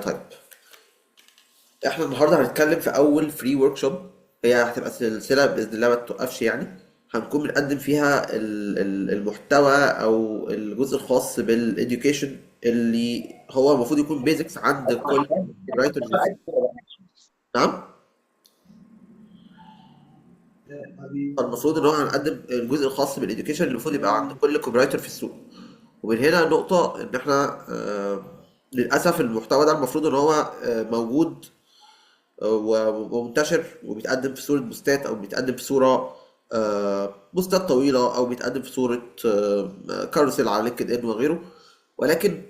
طيب، احنا النهارده هنتكلم في اول فري ورك شوب. هي هتبقى سلسله باذن الله ما توقفش يعني. هنكون بنقدم فيها المحتوى او الجزء الخاص بالإديوكيشن اللي هو المفروض يكون بيزكس عند كل رايترز. نعم. فالمفروض ان هو هنقدم الجزء الخاص بالإديوكيشن اللي المفروض يبقى عند كل كوبي رايتر في السوق. ومن هنا نقطة إن إحنا للأسف المحتوى ده المفروض إن هو موجود ومنتشر وبيتقدم في صورة بوستات أو بيتقدم في صورة بوستات طويلة أو بيتقدم في صورة كارسل على لينكد إن وغيره. ولكن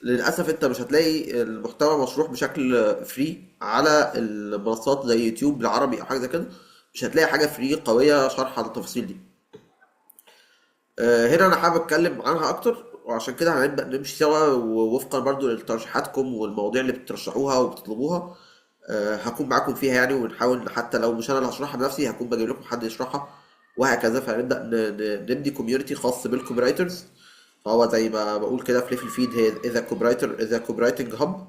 للأسف أنت مش هتلاقي المحتوى مشروح بشكل فري على المنصات زي يوتيوب بالعربي أو حاجة زي كده. مش هتلاقي حاجة فري قوية شرح عن التفاصيل دي. هنا انا حابب اتكلم عنها اكتر، وعشان كده هنبدا نمشي سوا ووفقا برضو لترشيحاتكم والمواضيع اللي بترشحوها وبتطلبوها. هكون معاكم فيها يعني، ونحاول حتى لو مش انا اللي هشرحها بنفسي هكون بجيب لكم حد يشرحها وهكذا. فهنبدا نبني كوميونتي خاص بالكوبي رايترز. فهو زي ما بقول كده في ليفل فيد، هي اذا كوبي رايتر اذا كوبي رايتنج هاب،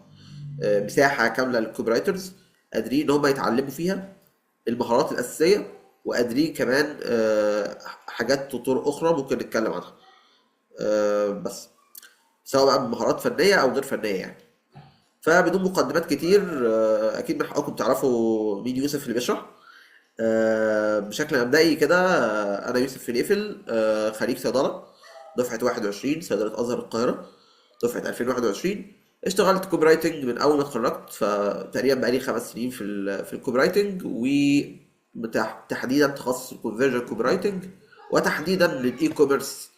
مساحه كامله للكوبي رايترز قادرين ان هم يتعلموا فيها المهارات الاساسيه، وقادرين كمان حاجات وطرق اخرى ممكن نتكلم عنها. بس سواء بقى بمهارات فنية أو غير فنية يعني. فبدون مقدمات كتير، أكيد من حقكم تعرفوا مين يوسف اللي بيشرح. بشكل مبدئي كده، أنا يوسف فليفل، خريج صيدلة دفعة 21 صيدلة أزهر القاهرة دفعة 2021. اشتغلت كوبي رايتنج من أول ما اتخرجت، فتقريبا بقالي 5 سنين في الكوبي رايتنج، وتحديدا تخصص الكونفرجن كوبي رايتنج، وتحديدا للإي كوميرس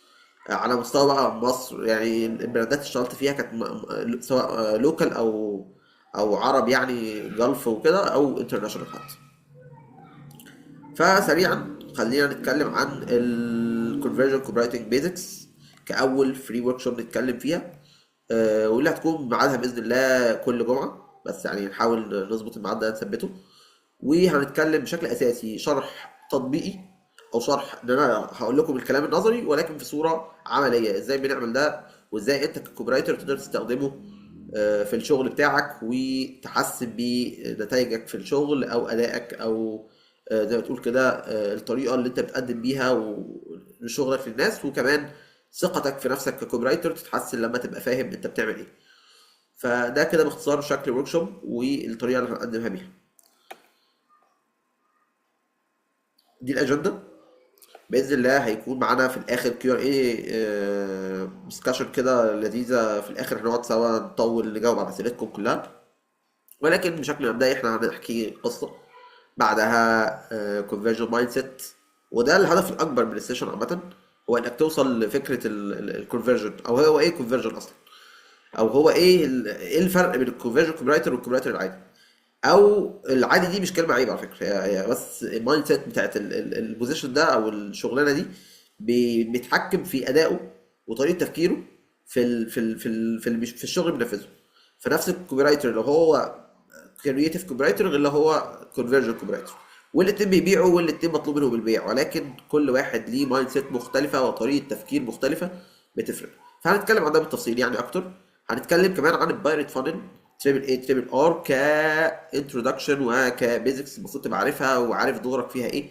على مستوى بقى مصر. يعني البراندات اللي اشتغلت فيها كانت سواء لوكال او عرب يعني جلف وكده او انترناشونال حتى. فسريعا خلينا نتكلم عن الكونفرجن كوبي رايتنج بيزكس كاول فري ورك شوب نتكلم فيها. واللي هتكون ميعادها باذن الله كل جمعه، بس يعني نحاول نظبط الميعاد ده نثبته. وهنتكلم بشكل اساسي شرح تطبيقي، او شرح ان انا هقول لكم الكلام النظري ولكن في صوره عمليه ازاي بنعمل ده، وازاي انت ككوبرايتر تقدر تستخدمه في الشغل بتاعك وتحسن بيه نتائجك في الشغل او ادائك، او زي ما تقول كده الطريقه اللي انت بتقدم بيها لشغلك للناس، وكمان ثقتك في نفسك ككوبرايتر تتحسن لما تبقى فاهم انت بتعمل ايه. فده كده باختصار شكل الورك شوب والطريقه اللي هنقدمها بيها. دي الاجنده. باذن الله هيكون معانا في الاخر كيو ار اي ديسكشن كده لذيذه في الاخر، هنقعد سوا نطول نجاوب على اسئلتكم كلها. ولكن بشكل مبدئي احنا هنحكي قصه، بعدها كونفرجن مايند سيت. وده الهدف الاكبر من السيشن عامه، هو انك توصل لفكره الكونفرجن، او هو ايه كونفرجن اصلا، او هو ايه الفرق بين الكونفرجن كوبي رايتر والكوبي العادي. او العادي دي مش كلمه عيب على فكره، هي بس المايند سيت بتاعت البوزيشن ده او الشغلانه دي بيتحكم في ادائه وطريقه تفكيره في الشغل اللي بينفذه. فنفس الكوبي رايتر اللي هو كرييتيف كوبي رايتر غير اللي هو كونفرجن كوبي رايتر، والاتنين بيبيعوا والاتنين مطلوب منهم البيع، ولكن كل واحد ليه مايند سيت مختلفه وطريقه تفكير مختلفه بتفرق. فهنتكلم عن ده بالتفصيل يعني اكتر. هنتكلم كمان عن البايرت فانل تريبل اي تريبل ار كانترودكشن وكبيزكس المفروض تبقى عارفها وعارف دورك فيها ايه.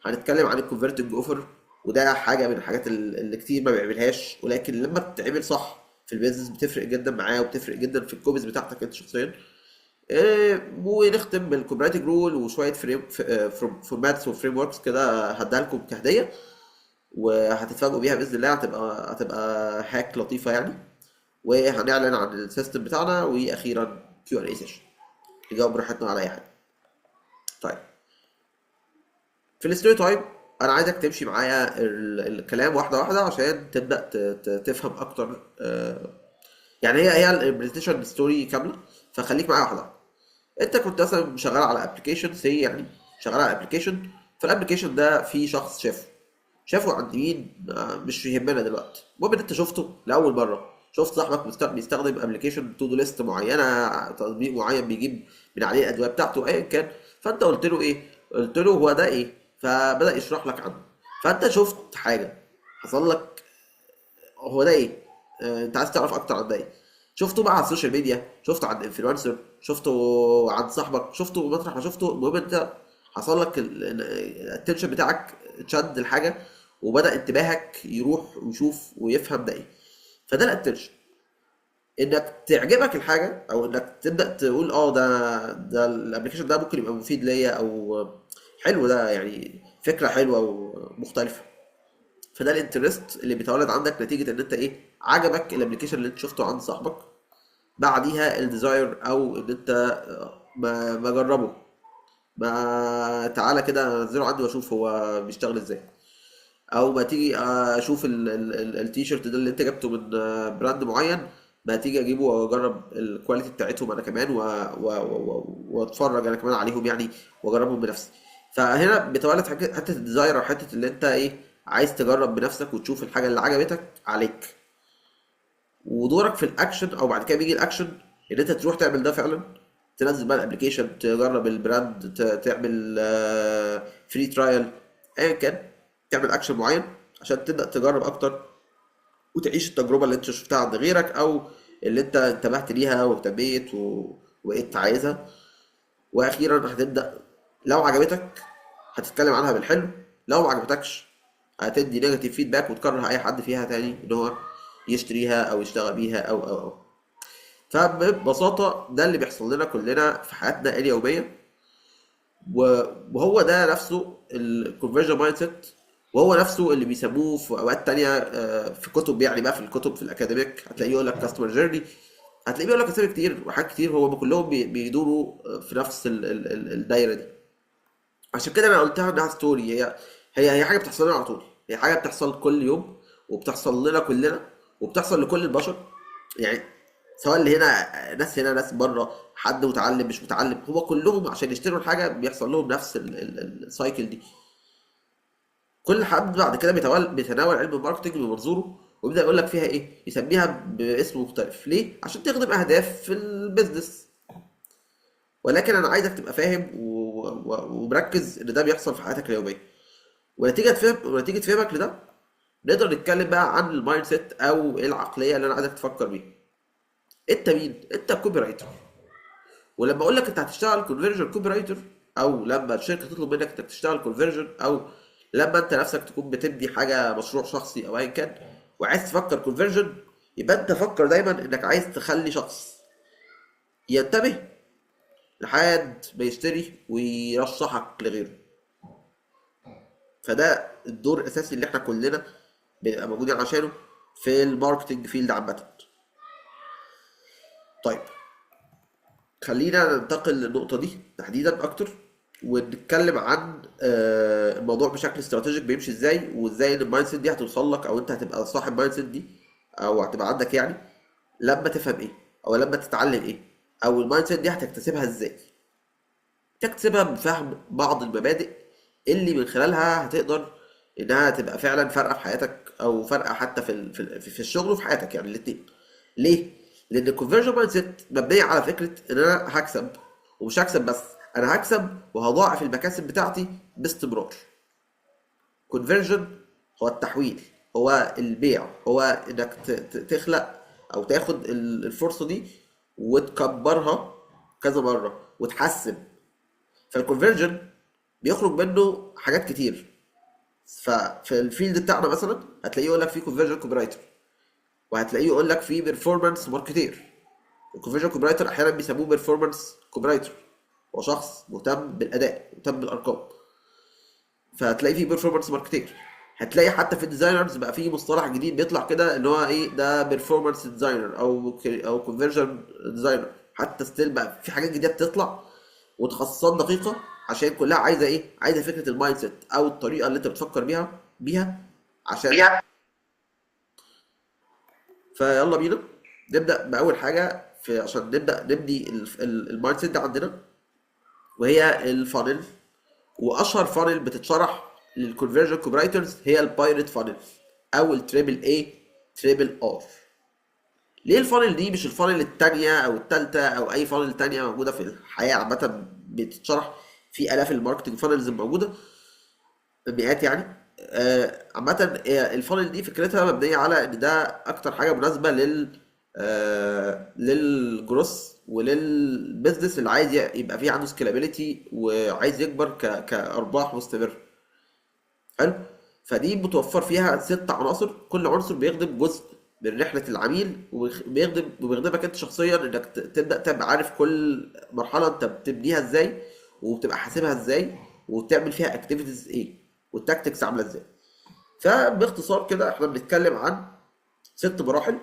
هنتكلم عن الكونفرتنج اوفر، وده حاجه من الحاجات اللي كتير ما بيعملهاش، ولكن لما بتتعمل صح في البيزنس بتفرق جدا معاه وبتفرق جدا في الكوبيز بتاعتك انت شخصيا. ونختم بالكوبريتنج رول وشويه فورماتس وفريم وركس كده هديها لكم كهديه، وهتتفاجئوا بيها باذن الله. هتبقى هاك لطيفه يعني. وهنعلن عن السيستم بتاعنا، واخيرا كيو ار اي سيشن نجاوب براحتنا على اي حاجه. طيب، في الستوري تايم انا عايزك تمشي معايا الكلام واحده واحده عشان تبدا تفهم اكتر. يعني هي البرزنتيشن ستوري كامله، فخليك معايا واحده واحده. انت كنت مثلا شغال على ابلكيشن سي يعني، شغال على ابلكيشن. فالابلكيشن ده في شخص شافه عند مين مش يهمنا دلوقتي. المهم ان انت شفته لاول مره، شفت صاحبك بيستخدم ابلكيشن تو دو ليست معينه، تطبيق معين بيجيب من عليه الادويه بتاعته ايا كان. فانت قلت له ايه؟ قلت له هو ده ايه؟ فبدا يشرح لك عنه. فانت شفت حاجه، حصل لك هو ده ايه؟ انت عايز تعرف اكتر عن ده ايه؟ شفته بقى على السوشيال ميديا، شفته عند انفلونسر، شفته عند صاحبك، شفته مطرح ما شفته، المهم انت حصل لك الاتنشن بتاعك اتشد الحاجه، وبدأ انتباهك يروح ويشوف ويفهم ده ايه. فده الاتنشن، انك تعجبك الحاجه او انك تبدا تقول اه ده الابلكيشن ده ممكن يبقى مفيد ليا، او حلو ده يعني فكره حلوه ومختلفه. فده الانترست اللي بيتولد عندك نتيجه ان انت ايه، عجبك الابلكيشن اللي انت شفته عند صاحبك. بعديها الديزاير او ان انت ما اجربه، ما تعالى كده انزله عندي واشوف هو بيشتغل ازاي. او ما تيجي اشوف التيشيرت ده اللي انت جبته من براند معين، ما تيجي اجيبه واجرب الكواليتي بتاعتهم انا كمان واتفرج انا كمان عليهم يعني، واجربهم بنفسي. فهنا بتولد حته الديزاير، او حته اللي انت ايه، عايز تجرب بنفسك وتشوف الحاجه اللي عجبتك عليك. ودورك في الاكشن، او بعد كده بيجي الاكشن، ان انت تروح تعمل ده فعلا. تنزل بقى الابلكيشن، تجرب البراند، تعمل فري ترايل، ايا كان، تعمل اكشن معين عشان تبدا تجرب اكتر وتعيش التجربه اللي انت شفتها عند غيرك، او اللي انت انتبهت ليها واهتميت وبقيت عايزها. واخيرا هتبدا، لو عجبتك هتتكلم عنها بالحلو، لو ما عجبتكش هتدي نيجاتيف فيدباك وتكره اي حد فيها تاني ان هو يشتريها او يشتغل بيها او. فببساطة ده اللي بيحصل لنا كلنا في حياتنا اليومية، وهو ده نفسه الكونفرجن مايند سيت، وهو نفسه اللي بيسموه في اوقات تانية في كتب، يعني بقى في الكتب في الاكاديميك هتلاقيه يقول لك كاستمر جيرني، هتلاقيه بيقول لك اسامي كتير وحاجات كتير، هو كلهم بيدوروا في نفس الدايرة دي. عشان كده انا قلتها انها ستوري، هي حاجة بتحصل لنا على طول، هي حاجة بتحصل كل يوم، وبتحصل لنا كلنا، وبتحصل لكل البشر يعني. سواء اللي هنا ناس، هنا ناس بره، حد متعلم مش متعلم، هو كلهم عشان يشتروا الحاجه بيحصل لهم نفس السايكل دي. كل حد بعد كده بيتناول علم الماركتنج بمنظوره، ويبدا يقول لك فيها ايه، يسميها باسم مختلف ليه، عشان تخدم اهداف في البيزنس. ولكن انا عايزك تبقى فاهم ومركز ان ده بيحصل في حياتك اليوميه. ونتيجه فهمك لده نقدر نتكلم بقى عن المايند سيت، او إيه العقليه اللي انا عايزك تفكر بيها. انت مين؟ انت كوبي رايتر. ولما اقول لك انت هتشتغل كونفرجن كوبي رايتر، او لما الشركه تطلب منك انك تشتغل كونفرجن، او لما انت نفسك تكون بتبني حاجه مشروع شخصي او ايا كان وعايز تفكر كونفرجن، يبقى انت فكر دايما انك عايز تخلي شخص ينتبه لحد ما يشتري ويرشحك لغيره. فده الدور الاساسي اللي احنا كلنا بنبقى موجودين عشانه في الماركتنج فيلد عامه. طيب، خلينا ننتقل للنقطة دي تحديدا أكتر، ونتكلم عن الموضوع بشكل استراتيجيك بيمشي ازاي، وازاي ان المايند سيت دي هتوصل لك، او انت هتبقى صاحب مايند سيت دي، او هتبقى عندك يعني لما تفهم ايه، او لما تتعلم ايه، او المايند سيت دي هتكتسبها ازاي. تكتسبها بفهم بعض المبادئ اللي من خلالها هتقدر انها تبقى فعلا فارقه في حياتك، او فارقه حتى في الشغل وفي حياتك يعني الاثنين. ليه؟ لان الكونفرجن مايند سيت مبنيه على فكره ان انا هكسب، ومش هكسب بس، انا هكسب وهضاعف المكاسب بتاعتي باستمرار. كونفرجن هو التحويل، هو البيع، هو انك تخلق او تاخد الفرصه دي وتكبرها كذا مره وتحسن. فالكونفرجن بيخرج منه حاجات كتير. ففي الفيلد بتاعنا مثلا هتلاقيه يقول لك فيه كونفرجن كوبي رايتر، وهتلاقيه يقول لك فيه بيرفورمانس ماركتير. الكونفرجن كوبي رايتر احيانا بيسموه بيرفورمانس كوبي رايتر، هو شخص مهتم بالاداء، مهتم بالارقام. فهتلاقي فيه بيرفورمانس ماركتير. هتلاقي حتى في الديزاينرز بقى فيه مصطلح جديد بيطلع كده اللي هو ايه، ده بيرفورمانس ديزاينر او كونفرجن ديزاينر. حتى ستيل بقى في حاجات جديده بتطلع وتخصصات دقيقه، عشان كلها عايزه ايه، عايزه فكره المايند سيت او الطريقه اللي انت بتفكر بيها عشان. فيلا بينا نبدا باول حاجه عشان نبدا نبني المايند سيت ده عندنا، وهي الفانل. واشهر فانل بتتشرح للكونفرجن كوبرايترز هي البايرت فانل، او التريبل اي تريبل ار. ليه الفانل دي مش الفانل التانية او التالتة او اي فانل تانية موجودة في الحياة عامة بتتشرح في الاف الماركتنج فانلز الموجودة، مئات يعني. عامة الفانل دي فكرتها مبنية على ان ده اكتر حاجة مناسبة للجروس وللبزنس اللي عايز يبقى فيه عنده سكيلابيليتي وعايز يكبر كارباح مستمر. حلو. فدي متوفر فيها 6 عناصر، كل عنصر بيخدم جزء من رحلة العميل، وبيخدمك انت شخصيا انك تبدأ تبقى عارف كل مرحلة انت بتبنيها ازاي، وبتبقى حاسبها ازاي، وتعمل فيها اكتيفيتيز ايه، والتاكتكس عاملة ازاي. فباختصار كده احنا بنتكلم عن 6 مراحل.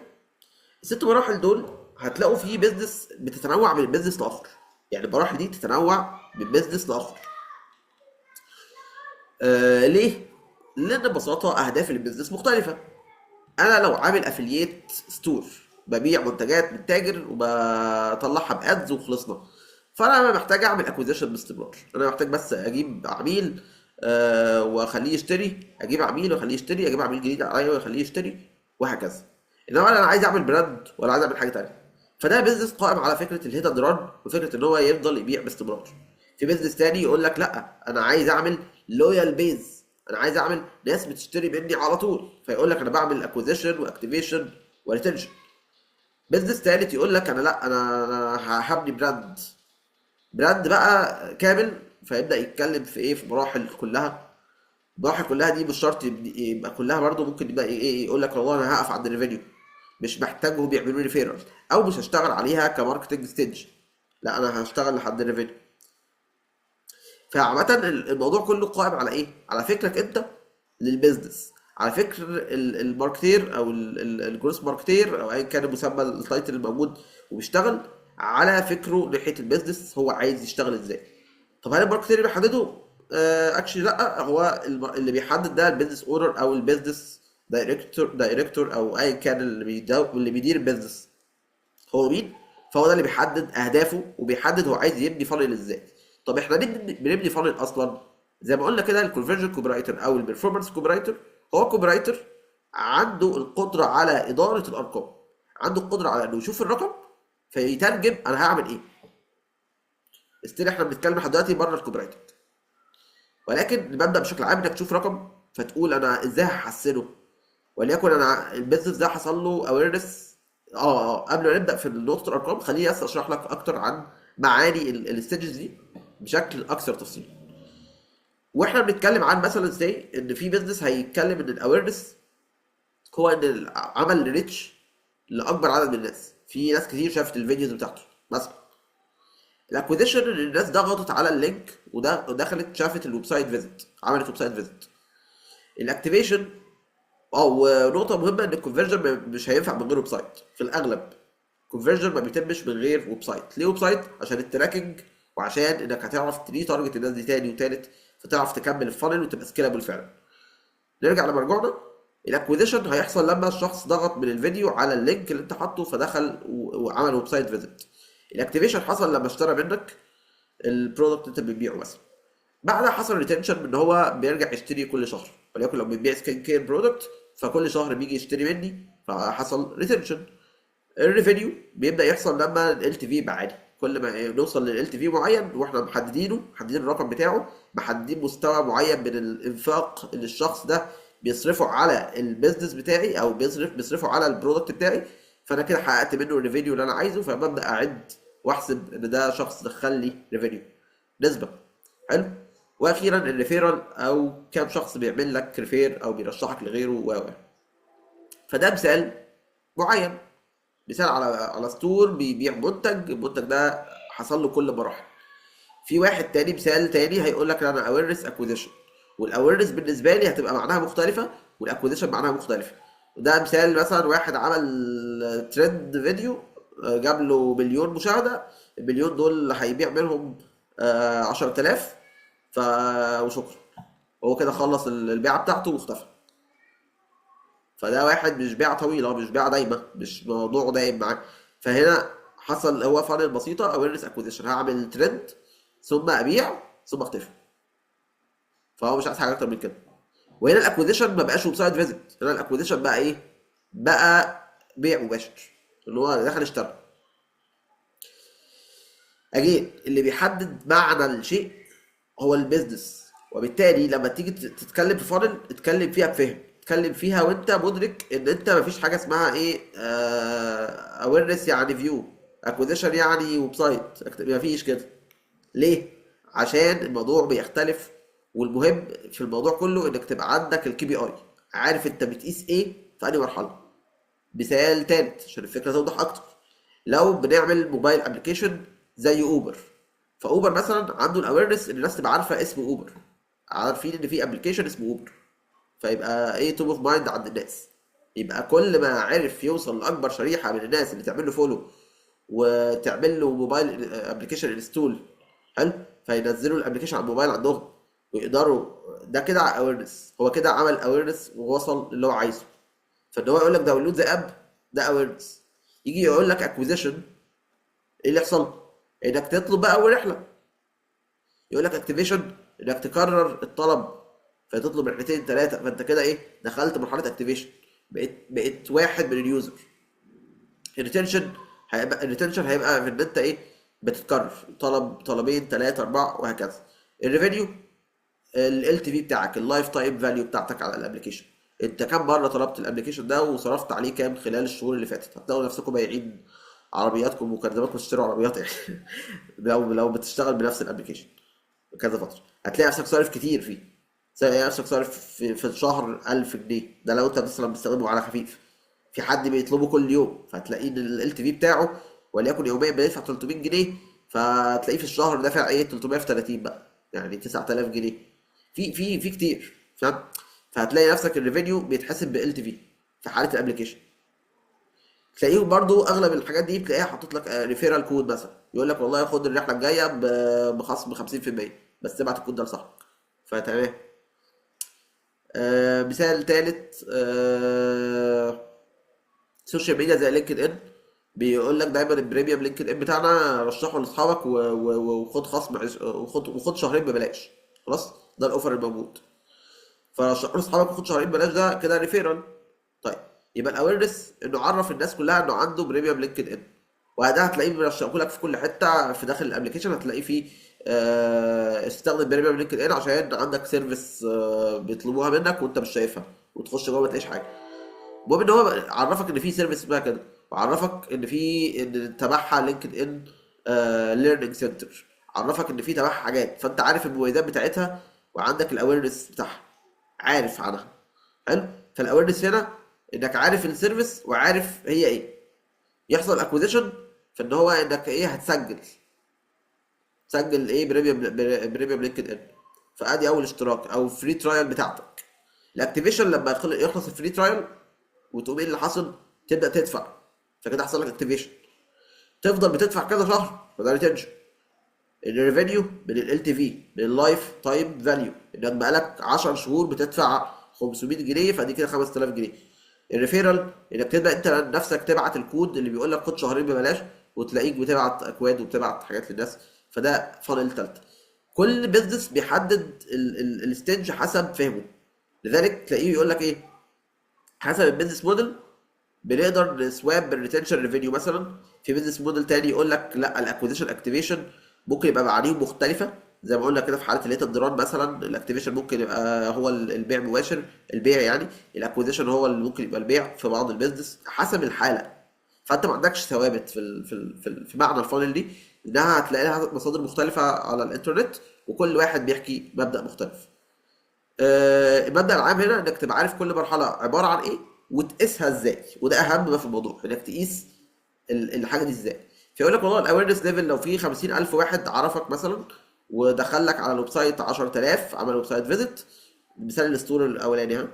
ال6 مراحل دول هتلاقوا فيه بيزنس بتتنوع من بيزنس لاخر، يعني المراحل دي تتنوع من بيزنس لاخر. ليه؟ لان ببساطه اهداف البيزنس مختلفه. انا لو عامل افiliate ستور ببيع منتجات من تاجر وبطلعها بادز وخلصنا، فانا محتاج اعمل اكوزيشن باستمرار. انا محتاج بس اجيب عميل واخليه يشتري، اجيب عميل واخليه يشتري، اجيب عميل جديد عليا واخليه يشتري، وهكذا. انما انا عايز اعمل براند ولا عايز اعمل حاجه تانيه. فده بيزنس قائم على فكره الهيت اند ران، وفكره ان هو يفضل يبيع باستمرار. في بيزنس تاني يقول لك لا، انا عايز اعمل لويال بيز، انا عايز اعمل ناس بتشتري مني على طول، فيقول لك انا بعمل اكوزيشن واكتيفيشن وريتنشن. بيزنس تالت يقول لك انا لا، انا هبني براند بقى كامل، فيبدا يتكلم في ايه، في مراحل كلها. المراحل كلها دي مش شرط يبقى كلها برضه، ممكن يبقى ايه، يقول لك والله انا هقف عند الريفينيو، مش محتاجهم يعملوا لي ريفيرال، او مش هشتغل عليها كماركتنج ستيج، لا انا هشتغل لحد الريفينيو. فعامة الموضوع كله قائم على ايه؟ على فكرك انت للبيزنس، على فكر الماركتير او الجروس ماركتير او ايا كان المسمى التايتل الموجود، وبيشتغل على فكره ناحية البيزنس، هو عايز يشتغل ازاي. طب هل الماركتير اللي بيحدده؟ اكشلي لا، هو اللي بيحدد ده البيزنس اونر او البيزنس دايركتور او ايا كان اللي بيدير البيزنس هو مين. فهو ده اللي بيحدد اهدافه، وبيحدد هو عايز يبني فانل ازاي. طب احنا ليه بنبني فانل اصلا؟ زي ما قلنا كده، الكونفرجن كوبرايتر او البرفورمانس كوبرايتر هو كوبرايتر عنده القدره على اداره الارقام، عنده القدره على انه يشوف الرقم فيترجم انا هعمل ايه. استيل احنا بنتكلم لحد دلوقتي بره الكوبرايتر، ولكن المبدا بشكل عام انك تشوف رقم فتقول انا ازاي هحسنه. وليكن انا البيزنس ده حصل له اويرنس. قبل ما نبدا في نقطه الارقام، خليني بس اشرح لك اكتر عن معاني الستيجز دي بشكل اكثر تفصيل. واحنا بنتكلم عن مثلا ازاي ان في بيزنس هيتكلم ان الاويرنس هو ان عمل ريتش لاكبر عدد من الناس، في ناس كتير شافت الفيديوز بتاعته مثلا. الاكوزيشن ان الناس ضغطت على اللينك ودخلت شافت الويب سايت فيزيت، عملت ويب سايت فيزيت. الاكتيفيشن، ونقطة مهمة ان الكونفرجن مش هينفع من غير ويب سايت في الاغلب. الكونفرجن ما بيتمش من غير ويب سايت. ليه ويب سايت؟ عشان التراكنج، وعشان انك هتعرف تارجت الناس دي تاني وتالت، فتعرف تكمل الفانل وتبقى سكيلابل فعلا. نرجع لمرجوعنا. الاكوزيشن هيحصل لما الشخص ضغط من الفيديو على اللينك اللي انت حاطه فدخل وعمل ويب سايت فيزيت. الاكتيفيشن حصل لما اشترى منك البرودكت انت بتبيعه مثلا. بعدها حصل ريتنشن ان هو بيرجع يشتري كل شهر، وليكن لو بتبيع سكين كير برودكت فكل شهر بيجي يشتري مني فحصل ريتنشن. الريفينيو بيبدا يحصل لما ال تي في يبقى عالي، كل ما نوصل لل تي في معين واحنا محددين الرقم بتاعه، محددين مستوى معين من الانفاق اللي الشخص ده بيصرفه على البيزنس بتاعي او بيصرفه على البرودكت بتاعي، فانا كده حققت منه الريفينيو اللي انا عايزه، فببدا اعد واحسب ان ده شخص دخل لي ريفينيو نسبه. حلو. واخيرا الريفيرال، او كام شخص بيعمل لك ريفير او بيرشحك لغيره فده مثال معين، مثال على ستور بيبيع منتج، المنتج ده حصل له كل مراحل. في واحد تاني مثال تاني هيقول لك انا اويرنس اكوزيشن، والاويرنس بالنسبه لي هتبقى معناها مختلفه والاكوزيشن معناها مختلفه. وده مثال مثلا واحد عمل ترند فيديو جاب له مليون مشاهده، المليون دول هيبيع منهم 10,000 ف وشكرا، هو كده خلص البيعه بتاعته واختفى. فده واحد مش بيعه طويله، مش بيعه دايمه، مش موضوع دايم معاه. فهنا حصل هو فانل بسيطه اويرنس اكوزيشن، هعمل ترند ثم ابيع ثم اختفي. فهو مش عايز حاجه اكتر من كده. وهنا الاكوزيشن ما بقاش ويب سايت فيزيت، هنا الاكوزيشن بقى ايه؟ بقى بيع مباشر، اللي هو دخل اشترى. اجين اللي بيحدد معنى الشيء هو البيزنس، وبالتالي لما تيجي تتكلم في فانل اتكلم فيها بفهم، تتكلم فيها وانت مدرك ان انت مفيش حاجه اسمها ايه اويرنس يعني فيو، اكوزيشن يعني ويب سايت، مفيش كده. ليه؟ عشان الموضوع بيختلف، والمهم في الموضوع كله انك تبقى عندك الكي بي اي، عارف انت بتقيس ايه في انهي مرحله. مثال تالت عشان الفكره توضح اكتر، لو بنعمل موبايل ابلكيشن زي اوبر، فاوبر مثلا عنده الاويرنس ان الناس تبقى عارفه اسم اوبر، عارفين ان في ابلكيشن اسمه اوبر، فيبقى ايه توب اوف مايند عند الناس. يبقى كل ما عرف يوصل لاكبر شريحه من الناس اللي تعمل له فولو وتعمل له موبايل ابلكيشن انستول، حلو، فينزلوا الابلكيشن على الموبايل عندهم ويقدروا، ده كده اويرنس، هو كده عمل اويرنس ووصل اللي هو عايزه. فان هو يقول لك داونلود ذا اب، ده اويرنس. يجي يقول لك اكوزيشن، ايه اللي يحصل؟ انك تطلب بقى اول رحله. يقول لك اكتيفيشن، انك تكرر الطلب، فتطلب رحلتين ثلاثه، فانت كده ايه، دخلت مرحله اكتيفيشن، بقيت واحد من اليوزر. الريتنشن هيبقى في ان انت ايه، بتتكرر طلب طلبين ثلاثه اربعه وهكذا. الريفينيو، ال تي في بتاعك، اللايف تايم فاليو بتاعتك على الابلكيشن، انت كام مره طلبت الابلكيشن ده وصرفت عليه كام خلال الشهور اللي فاتت. هتلاقوا نفسكم بايعين عربياتكم ومكالماتكم تشتروا عربيات يعني لو بتشتغل بنفس الابلكيشن كذا فتره، هتلاقي نفسك صارف كتير فيه. تلاقي نفسك صارف في الشهر 1000 جنيه، ده لو انت مثلا بتستخدمه على خفيف. في حد بيطلبه كل يوم، فهتلاقيه ان ال تي في بتاعه وليكن يوميا بيدفع 300 جنيه، فتلاقيه في الشهر دافع ايه 300 في 30 بقى، يعني 9000 جنيه. في كتير، فاهم؟ فهتلاقي نفسك الريفينيو بيتحسب ب تي في في حاله الابلكيشن. تلاقيهم برضو اغلب الحاجات دي بتلاقيها حاطط لك ريفيرال كود مثلا، يقول لك والله خد الرحله الجايه بخصم 50%، بس تبعت الكود ده لصاحبك، فتمام. مثال تالت، سوشيال ميديا زي لينكد ان، بيقول لك دايما البريميوم لينكد ان بتاعنا رشحه لاصحابك وخد خصم وخد شهرين ببلاش. خلاص، ده الاوفر الموجود، فرشحه لاصحابك وخد شهرين ببلاش، ده كده ريفيرال. طيب، يبقى الاويرنس انه عرف الناس كلها انه عنده بريميوم لينكد ان، وده هتلاقيه بيرشحه لك في كل حته في داخل الابلكيشن، هتلاقيه فيه استخدم بريميوم لينكد ان عشان عندك سيرفيس بيطلبوها منك وانت مش شايفها، وتخش جوه ما تلاقيش حاجه. المهم ان هو عرفك ان في سيرفيس اسمها كده، وعرفك ان تبعها لينكد ان ليرنينج سنتر، عرفك ان في تبعها حاجات، فانت عارف المميزات بتاعتها وعندك الاويرنس بتاعها، عارف عنها. حلو. فالاويرنس هنا انك عارف السيرفيس وعارف هي ايه. يحصل اكوزيشن، فان هو انك ايه، هتسجل، تسجل ايه، بريميوم لينكد ان، فادي اول اشتراك او فري ترايل بتاعتك. الاكتيفيشن لما يخلص الفري ترايل وتقوم ايه اللي حصل، تبدا تدفع، فكده حصل لك اكتيفيشن، تفضل بتدفع كذا شهر، فده ريتنشن. الريفينيو من ال تي في، من اللايف تايم فاليو، انك بقالك 10 شهور بتدفع 500 جنيه، فدي كده 5000 جنيه. الريفيرال انك تبدا انت نفسك تبعت الكود اللي بيقول لك خد شهرين ببلاش، وتلاقيك بتبعت اكواد وبتبعت حاجات للناس، فده فانل تالتة. كل بيزنس بيحدد الستيج حسب فهمه، لذلك تلاقيه يقول لك ايه، حسب البيزنس موديل بنقدر نسواب بالريتنشن ريفينيو مثلا. في بيزنس موديل تاني يقول لك لا، الاكوزيشن اكتيفيشن ممكن يبقى معانيهم مختلفه، زي ما قلنا كده في حاله اللي هي الضرار مثلا، الاكتيفيشن ممكن يبقى هو البيع مباشر، البيع يعني، الاكوزيشن هو اللي ممكن يبقى البيع في بعض البيزنس حسب الحاله. فانت ما عندكش ثوابت في معنى الفانل دي، انها هتلاقي لها مصادر مختلفه على الانترنت، وكل واحد بيحكي مبدأ مختلف. المبدأ العام هنا انك تبقى عارف كل مرحلة عبارة عن ايه وتقيسها ازاي، وده اهم ما في الموضوع، انك تقيس الحاجة دي ازاي. فيقول لك والله الاويرنس ليفل لو في 50000 واحد عرفك مثلا، ودخل لك على الويب سايت 10000 عمل ويب سايت فيزيت، مثال الستور الاولاني ها،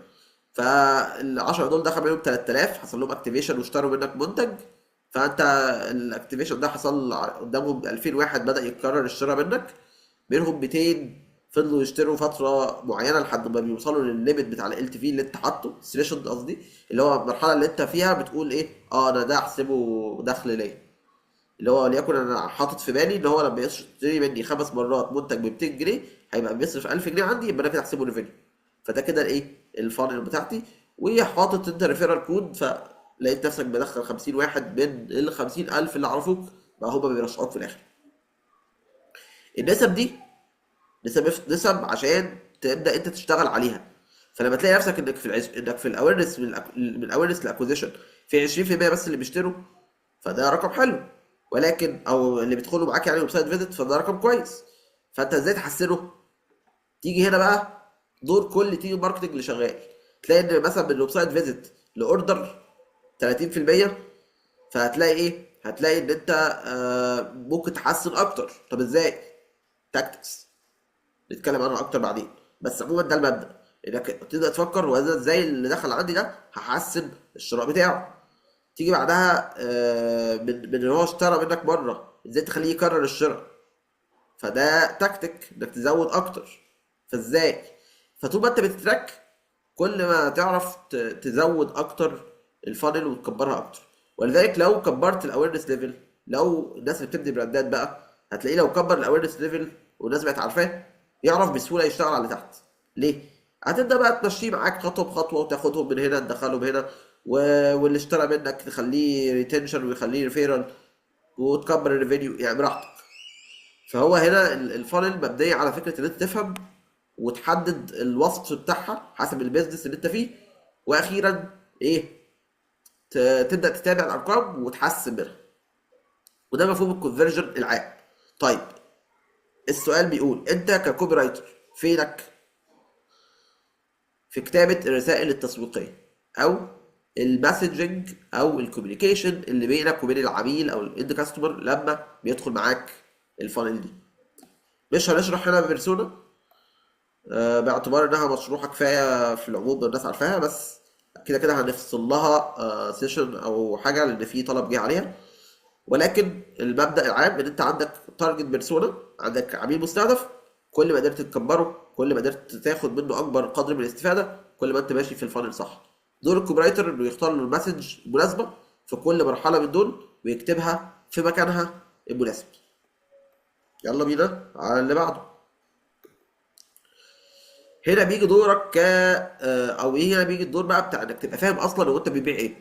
فال 10 دول دخل منهم 3000 حصل لهم اكتيفيشن واشتروا منك منتج، فانت الاكتيفيشن ده حصل قدامهم 2000 واحد بدأ يتكرر الشراء منك، منهم 200 فضلوا يشتروا فتره معينه لحد ما بيوصلوا للليميت بتاع ال تي في اللي انت حاطه، الثريشولد قصدي، اللي هو المرحله اللي انت فيها بتقول ايه، انا ده احسبه دخل ليا، اللي هو وليكن انا حاطط في بالي ان هو لما يشتري مني 5 مرات منتج ب 200 جنيه، هيبقى بيصرف 1000 جنيه عندي، يبقى انا كده احسبه ريفينيو. فده كده الايه، الفانل بتاعتي. وحاطط انت ريفيرال كود، فلقيت نفسك بدخل 50 واحد من ال 50000 اللي عرفوك، بقى هما بيرشحوك في الاخر. النسب دي نسب عشان تبدا انت تشتغل عليها. فلما تلاقي نفسك انك انك في الاويرنس من الاويرنس للاكوزيشن في 20% بس اللي بيشتروا، فده رقم حلو. ولكن او اللي بيدخلوا معاك يعني ويب سايت فيزيت، فده رقم كويس. فانت ازاي تحسنه؟ تيجي هنا بقى دور كل تيم ماركتنج اللي شغال. تلاقي ان مثلا من الويب سايت فيزيت لاوردر 30%، فهتلاقي ايه؟ هتلاقي ان انت ممكن تحسن اكتر. طب ازاي؟ تاكتكس نتكلم عنه اكتر بعدين. بس عموما ده المبدأ، انك تبدا تفكر هو أنا ازاي اللي دخل عندي ده هحسن الشراء بتاعه. تيجي بعدها من ان هو اشترى منك مره، ازاي تخليه يكرر الشراء؟ فده تكتيك انك تزود اكتر. فازاي؟ فطول ما انت بتتراك، كل ما تعرف تزود اكتر الفانل وتكبرها اكتر. ولذلك لو كبرت الاويرنس ليفل، لو الناس اللي بتبني براندات بقى، هتلاقيه لو كبر الاويرنس ليفل والناس بقت عارفاه، يعرف بسهوله يشتغل على اللي تحت. ليه؟ هتبدا بقى تمشيه معاك خطوه بخطوه، وتاخدهم من هنا تدخلهم هنا، واللي اشترى منك تخليه ريتنشن ويخليه ريفيرال، وتكبر الريفينيو يعني براحتك. فهو هنا الفانل مبنيه على فكره ان انت تفهم وتحدد الوصف بتاعها حسب البيزنس اللي انت فيه. واخيرا ايه؟ تبدا تتابع الارقام وتحسن منها. وده مفهوم الكونفرجن العام. طيب، السؤال بيقول انت ككوبي رايتر فينك في كتابه الرسائل التسويقيه، او المسجنج او الكوميونيكيشن اللي بينك وبين العميل او الاند كاستمر لما بيدخل معاك الفانل دي؟ مش هنشرح هنا بيرسونا باعتبار انها مشروحه كفايه في العموم الناس عارفاها، بس كده كده هنفصل لها سيشن او حاجه لان في طلب جه عليها. ولكن المبدأ العام ان انت عندك تارجت بيرسونا، عندك عميل مستهدف. كل ما قدرت تكبره، كل ما قدرت تاخد منه اكبر قدر من الاستفاده، كل ما انت ماشي في الفانل صح. دور الكوبرايتر انه يختار له المسج المناسبه في كل مرحله من دول، ويكتبها في مكانها المناسب. يلا بينا على اللي بعده. هنا بيجي دورك او ايه، هنا بيجي الدور بقى بتاع انك تبقى فاهم اصلا هو انت بتبيع ايه.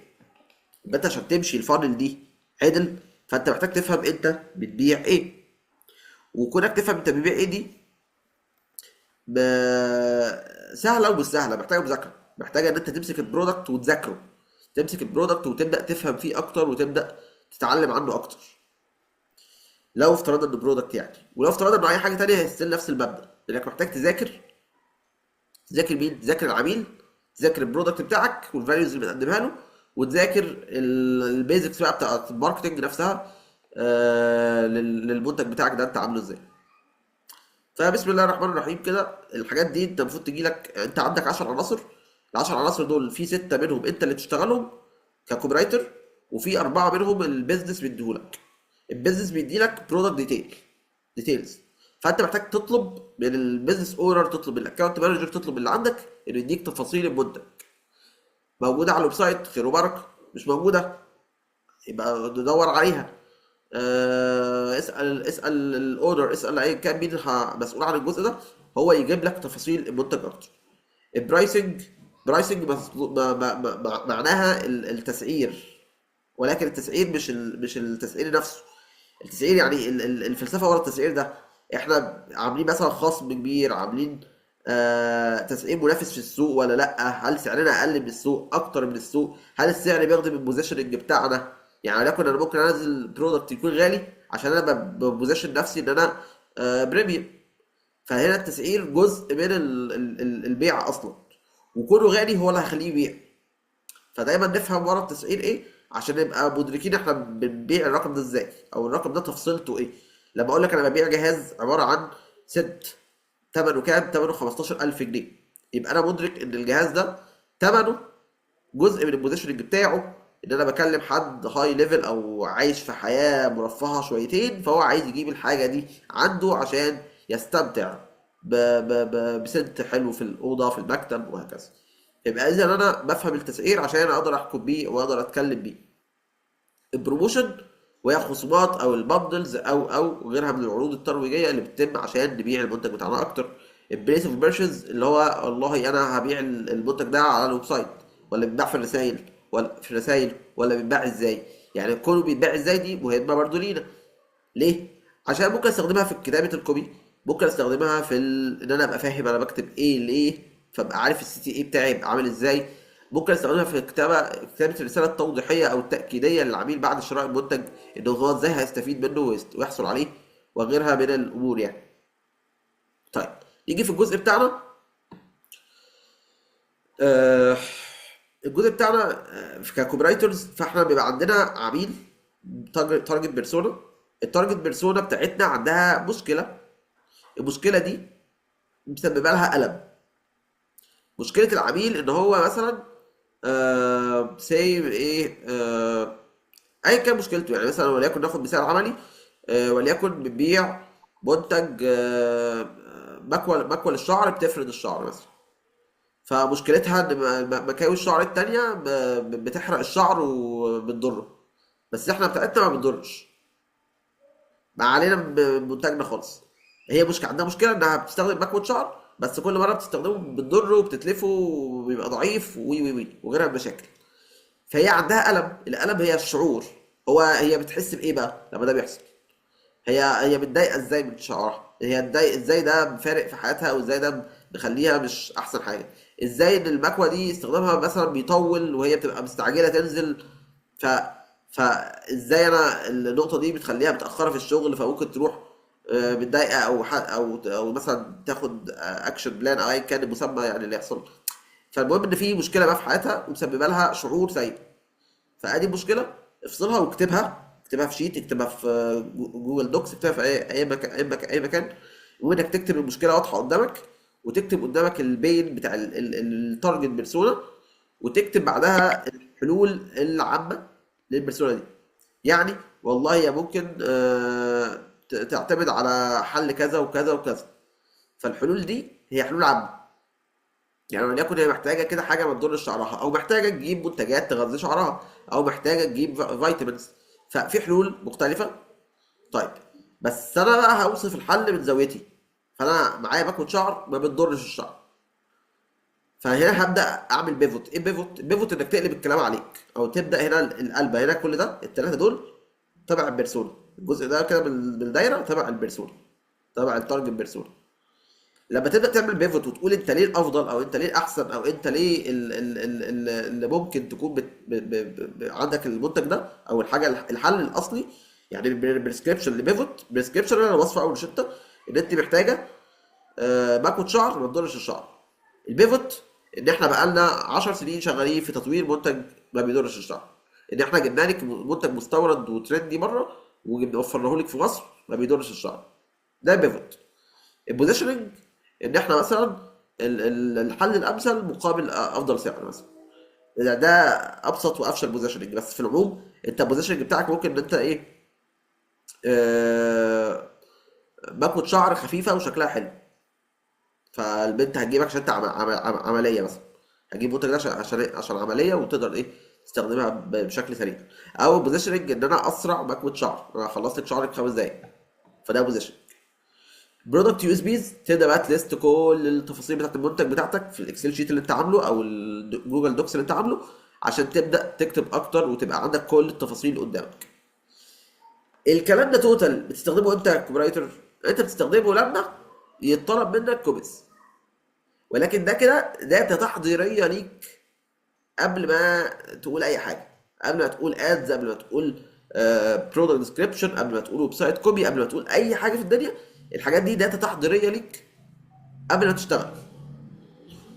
يبقى انت عشان تمشي الفانل دي عدل، فانت محتاج تفهم انت بتبيع ايه. وكونك تفهم انت بتبيع ايه دي سهله ومش سهله، محتاجه مذاكره، محتاجه ان انت تمسك البرودكت وتذاكره. تمسك البرودكت وتبدا تفهم فيه اكتر وتبدا تتعلم عنه اكتر. لو افترضنا ان برودكت يعني، ولو افترضنا ان اي حاجه تانية هيستل نفس المبدا، انك محتاج تذاكر. تذاكر مين؟ تذاكر العميل، تذاكر البرودكت بتاعك والفاليوز اللي بتقدمها له، وتذاكر البيزكس بقى بتاعت الماركتنج نفسها للمنتج بتاعك ده انت عامله ازاي. فبسم الله الرحمن الرحيم كده، الحاجات دي انت المفروض تجي لك، انت عندك 10 عناصر. ال 10 عناصر دول في 6 منهم انت اللي بتشتغلهم ككوبي رايتر، وفي 4 منهم البيزنس بيديهولك. البيزنس بيديلك برودكت ديتيلز. فانت محتاج تطلب من البيزنس اونر، تطلب من الاكونت مانجر، تطلب من اللي عندك انه يديك تفاصيل المنتج. موجوده على الويب سايت خير وبركه، مش موجوده يبقى ندور عليها. اسال الاونر، اسال اي كان مين مسؤول عن الجزء ده، هو يجيب لك تفاصيل المنتج اكتر. البرايسنج، برايسنج معناها التسعير. ولكن التسعير مش التسعير نفسه. التسعير يعني الفلسفه ورا التسعير ده. احنا عاملين مثلا خصم كبير، عاملين تسعير منافس في السوق ولا لا؟ هل سعرنا اقل من السوق، اكتر من السوق؟ هل السعر بيخدم البوزيشننج بتاعنا؟ يعني ولكن انا ممكن انزل برودكت يكون غالي عشان انا ببوزيشن نفسي ان انا بريميوم. فهنا التسعير جزء من البيع اصلا، وكونه غالي هو اللي هيخليه يبيع. فدايما نفهم ورا التسعير ايه، عشان نبقى مدركين احنا بنبيع الرقم ده ازاي، او الرقم ده تفصيلته ايه. لما اقول لك انا ببيع جهاز عباره عن ست، ثمنه كام؟ ثمنه 15000 جنيه، يبقى انا مدرك ان الجهاز ده ثمنه جزء من البوزيشننج بتاعه، ان انا بكلم حد هاي ليفل او عايش في حياه مرفهه شويتين، فهو عايز يجيب الحاجه دي عنده عشان يستمتع بسنت حلو في الاوضه في المكتب وهكذا. يبقى اذا انا بفهم التسعير عشان اقدر احكم بيه واقدر اتكلم بيه. البروموشن، وهي الخصومات او البندلز او غيرها من العروض الترويجيه اللي بتتم عشان نبيع المنتج بتاعنا اكتر. البريس اوف بيرشز، اللي هو والله انا هبيع المنتج ده على الويب سايت، ولا بيتباع في الرسائل، ولا بيتباع ازاي. يعني كونه بيتباع ازاي دي مهمه برضه لينا. ليه؟ عشان ممكن استخدمها في كتابه الكوبي، ممكن استخدمها في ان انا ابقى فاهم انا بكتب ايه ليه، فابقى عارف السي تي اي بتاعي يبقى عامل ازاي. ممكن استخدمها في كتابه الرساله التوضيحيه او التاكيديه للعميل بعد شراء المنتج، انه هو ازاي هيستفيد منه ويحصل عليه، وغيرها من الامور يعني. طيب، يجي في الجزء بتاعنا. آه، الجزء بتاعنا ككوبي رايترز، فاحنا بيبقى عندنا عميل تارجت بيرسونا. التارجت بيرسونا بتاعتنا عندها مشكله. المشكله دي مسببه لها الم. مشكله العميل ان هو مثلا سي ايه ايا كان مشكلته، يعني مثلا وليكن ناخد مثال عملي. وليكن بنبيع منتج مكوى للشعر بتفرد الشعر مثلا. فمشكلتها ان مكاوي الشعر التانية بتحرق الشعر وبتضره، بس احنا بتاعتنا ما بتضرش، ما علينا بمنتجنا خالص. هي مشكلة، عندها مشكلة انها بتستخدم مكوى شعر، بس كل مرة بتستخدمه بتضره وبتتلفه وبيبقى ضعيف وي وي وي وغيرها من المشاكل. فهي عندها ألم. الألم هي الشعور. هي بتحس بإيه بقى لما ده بيحصل؟ هي متضايقة ازاي من شعرها؟ هي اتضايق ازاي ده فارق في حياتها، وازاي ده مخليها مش أحسن حاجة؟ ازاي ان المكوة دي استخدامها مثلا بيطول وهي بتبقى مستعجلة تنزل؟ ف فازاي انا النقطة دي بتخليها متأخرة في الشغل، فممكن تروح متضايقة او مثلا تاخد اكشن بلان او ايا كان المسمى يعني اللي يحصل. فالمهم ان في مشكلة بقى في حياتها ومسببة لها شعور سيء. فادي مشكله، افصلها واكتبها. اكتبها في شيت، اكتبها في جوجل دوكس، اكتبها في اي مكان، اي مكان. وانك تكتب المشكله واضحه قدامك، وتكتب قدامك البين بتاع التارجت بيرسونا، وتكتب بعدها الحلول العامه للبيرسونا دي. يعني والله هي ممكن تعتمد على حل كذا وكذا وكذا. فالحلول دي هي حلول عامه. يعني وليكن هي محتاجه كده حاجه ما تضرش شعرها، او محتاجه تجيب منتجات تغذي شعرها، او محتاجه تجيب فيتامينز. ففي حلول مختلفه. طيب، بس انا بقى هوصف الحل من زاويتي. فانا معايا باكل شعر ما بتضرش الشعر. فهنا هبدا اعمل بيفوت. ايه بيفوت؟ بيفوت انك تقلب الكلام عليك، او تبدا هنا القلبه هنا. كل ده الثلاثه دول تبع البيرسونا. الجزء ده كده من الدايره تبع البيرسونا، تبع التارجت بيرسونا. لما تبدا تعمل بيفوت وتقول انت ليه الافضل، او انت ليه الاحسن، او انت ليه اللي ممكن تكون عندك المنتج ده او الحاجه الحل الاصلي. يعني من البريسكريبشن لبيفوت. بريسكريبشن انا وصفه او روشته ان انت محتاجه مكوة شعر ما تضرش الشعر. البيفوت ان احنا بقالنا 10 سنين شغالين في تطوير منتج ما بيضرش الشعر. ان احنا جبنا لك منتج مستورد وترندي بره ووفرناه لك في مصر ما بيضرش الشعر. ده بيفوت. البوزيشننج ان احنا مثلا الحل الامثل مقابل افضل سعر مثلا. ده ابسط وافشل بوزيشننج، بس في العموم انت البوزيشننج بتاعك ممكن ان انت ايه، آه باكوت شعر خفيفه وشكلها حلو. فالبنت هتجيبك عشان انت عمليه مثلا. هتجيب المنتج ده عشان عمليه وتقدر ايه تستخدمها بشكل سريع. او بوزيشننج ان انا اسرع باكوت شعر، انا خلصت لك شعرك في 5 دقايق. فده بوزيشن. برودكت يو اس بيز، تبدا بقى تليست كل التفاصيل بتاعت المنتج بتاعتك في الاكسل شيت اللي انت عامله او الجوجل دوكس اللي انت عامله، عشان تبدا تكتب اكتر وتبقى عندك كل التفاصيل قدامك. الكلام ده توتال بتستخدمه امتى يا كوبرايتر؟ انت بتستخدمه لما يتطلب منك كوبيز. ولكن ده كده داتا تحضيريه ليك قبل ما تقول اي حاجه. قبل ما تقول ادز، قبل ما تقول برودكت ديسكريبشن، قبل ما تقول ويب سايت كوبي، قبل ما تقول اي حاجه في الدنيا. الحاجات دي داتا تحضيريه ليك قبل ما تشتغل.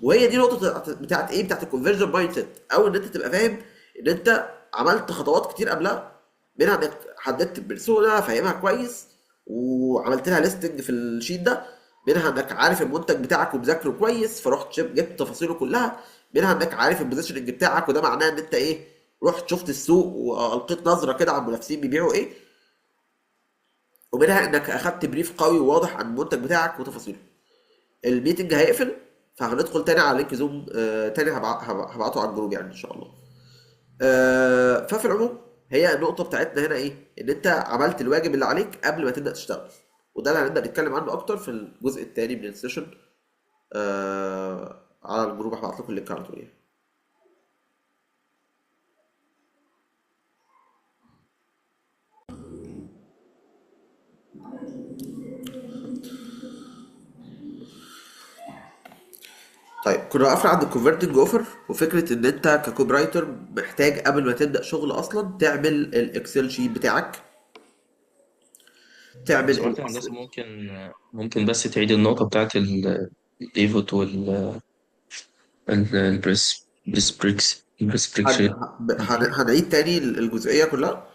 وهي دي نقطه بتاعت ايه، بتاعت الكونفرجن مايند سيت، او ان انت تبقى فاهم ان انت عملت خطوات كتير قبلها. منها انك حددت البرسونا فاهمها كويس وعملت لها ليستنج في الشيت ده. منها انك عارف المنتج بتاعك ومذاكره كويس فرحت جبت تفاصيله كلها. منها انك عارف البوزيشننج بتاعك، وده معناه ان انت ايه، رحت شفت السوق والقيت نظره كده على المنافسين بيبيعوا ايه. ومنها انك اخدت بريف قوي وواضح عن المنتج بتاعك وتفاصيله. الميتنج هيقفل، فهندخل تاني على لينك زوم تاني هبعته على الجروب يعني ان شاء الله. ففي العموم هي النقطة بتاعتنا هنا ايه، ان انت عملت الواجب اللي عليك قبل ما تبدأ تشتغل. وده اللي هنبدأ نتكلم عنه اكتر في الجزء التاني من السيشن. على الجروب هبعت لكم اللينك على طول يعني. طيب كنا وقفنا عند الكونفرتنج اوفر، وفكره ان انت ككوبي رايتر محتاج قبل ما تبدا شغل اصلا تعمل الاكسل شيت بتاعك، تعمل بس قلت يا هندسة ممكن بس تعيد النقطة بتاعت الإيفوت البريسبريكشن. هنعيد تاني الجزئيه كلها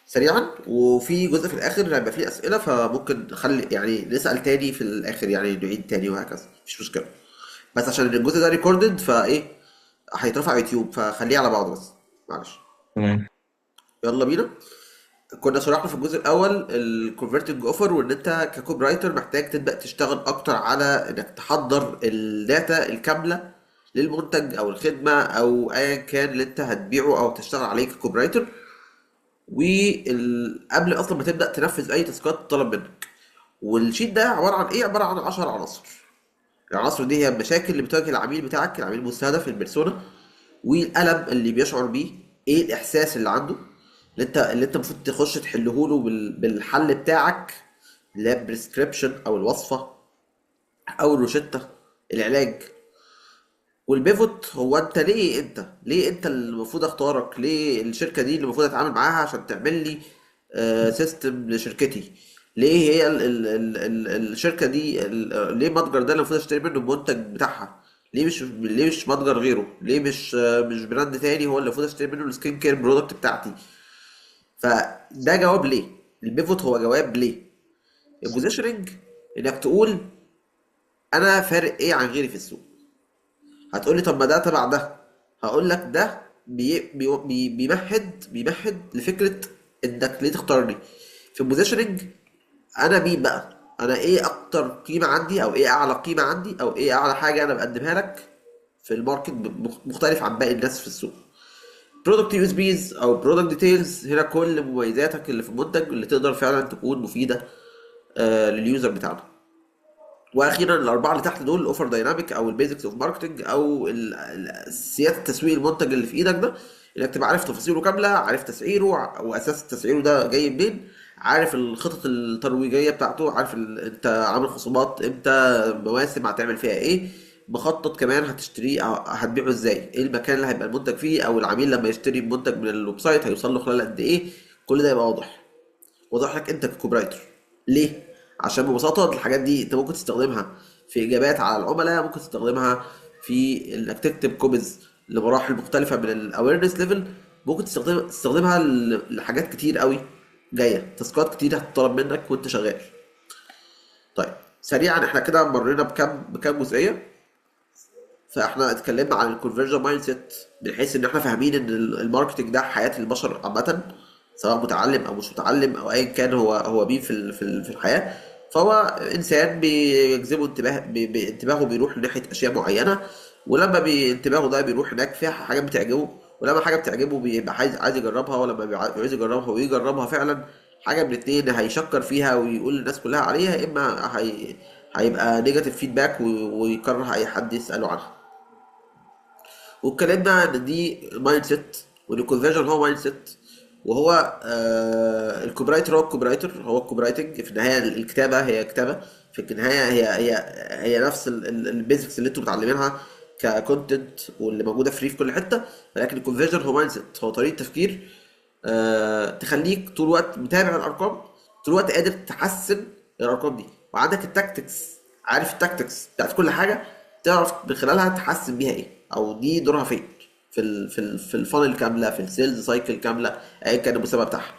سريعا، وفي جزء في الاخر هيبقى فيه اسئله، فممكن نخلي يعني نسال تاني في الاخر، يعني نعيد تاني وهكذا، مفيش مشكله. بس عشان الجزء ده ريكوردد فايه هيترفع يوتيوب، فخليه على بعضه بس، معلش. تمام. يلا بينا. كنا شرحنا في الجزء الاول الكونفرتنج اوفر، وان انت ككوب رايتر محتاج تبدا تشتغل اكتر على انك تحضر الداتا الكامله للمنتج او الخدمه او ايا كان اللي انت هتبيعه او تشتغل عليه ككوب رايتر، وقبل اصلا ما تبدا تنفذ اي تاسكات طلب منك. والشيت ده عباره عن ايه؟ عباره عن 10 عناصر. العناصر دي هي المشاكل اللي بتواجه العميل بتاعك، العميل المستهدف، البيرسونا، والألم اللي بيشعر بيه، ايه الإحساس اللي عنده، اللي انت المفروض تخش تحله له بالحل بتاعك، اللي هي البريسكريبشن او الوصفة او الروشتة، العلاج. والبيفوت هو انت ليه انت اللي المفروض اختارك، ليه الشركة دي اللي المفروض اتعامل معاها عشان تعمل لي سيستم لشركتي، ليه هي الشركة دي ليه المتجر ده اللي المفروض اشتري منه المنتج بتاعها، ليه مش متجر غيره، ليه مش براند تاني هو اللي المفروض اشتري منه السكين كير برودكت بتاعتي. فده جواب ليه. البيفوت هو جواب ليه. البوزيشننج انك تقول انا فارق ايه عن غيري في السوق. هتقولي طب ما ده تبع ده، هقول لك ده بيمهد لفكره انك ليه تختارني. في البوزيشننج انا مين بقى، انا ايه اكتر قيمه عندي، او ايه اعلى قيمه عندي، او ايه اعلى حاجه انا بقدمها لك في الماركت مختلف عن باقي الناس في السوق. برودكت يو اس بيز او برودكت ديتيلز، هنا كل مميزاتك اللي في المنتج اللي تقدر فعلا تكون مفيده لليوزر بتاعنا. واخيرا الاربعه اللي تحت دول، الاوفر دايناميك او البيزكس اوف ماركتنج، او سياسه تسويق المنتج اللي في ايدك ده، انك تبقى عارف تفاصيله كامله، عارف تسعيره واساس تسعيره ده جاي منين، عارف الخطط الترويجيه بتاعته، عارف انت عامل خصومات امتى، مواسم هتعمل فيها ايه، مخطط كمان هتشتريه أو هتبيعه ازاي، ايه المكان اللي هيبقى المنتج فيه، او العميل لما يشتري المنتج من الويب سايت هيوصل له خلال قد ايه. كل ده يبقى واضح لك انت ككوبرايتر. ليه؟ عشان ببساطة الحاجات دي انت ممكن تستخدمها في اجابات على العملاء، ممكن تستخدمها في انك تكتب كوبز لمراحل مختلفة من الاويرنس ليفل، ممكن تستخدمها لحاجات كتير قوي جاية، تاسكات كتير هتطلب منك وانت شغال. طيب سريعا احنا كده مرينا بكام جزئية. فاحنا اتكلمنا عن الكونفرجن مايند سيت، من حيث ان احنا فاهمين ان الماركتنج ده حياة البشر عامة، سواء متعلم او مش متعلم او ايا كان هو مين في الحياة. فهو انسان بيجذبه انتباهه بيروح لناحية اشياء معينة، ولما انتباهه ده بيروح هناك فيها حاجات بتعجبه، ولما حاجة بتعجبه بيبقى عايز يجربها، ولما بيبقى عايز يجربها ويجربها فعلا، حاجة من الاتنين، هيشكر فيها ويقول للناس كلها عليها، يا اما هيبقى نيجاتيف فيدباك ويكره اي حد يسأله عنها. واتكلمنا ان دي مايند سيت، وان الكونفرجن هو مايند سيت، وهو الكوبرايتر هو الكوبرايتنج في النهايه، الكتابه هي كتابه، في النهايه هي نفس البيزكس اللي انتوا متعلمينها ككونتنت واللي موجوده فري في كل حته. ولكن الكونفرجن هو مايند سيت، هو طريقه تفكير تخليك طول الوقت متابع الارقام، طول الوقت قادر تحسن الارقام دي، وعندك التاكتكس، عارف التاكتكس بتاعت كل حاجه، تعرف من خلالها تحسن بيها ايه، او دي دورها فين في الفانل كامله، في السيلز سايكل كامله، ايا كان المسمى بتاعها.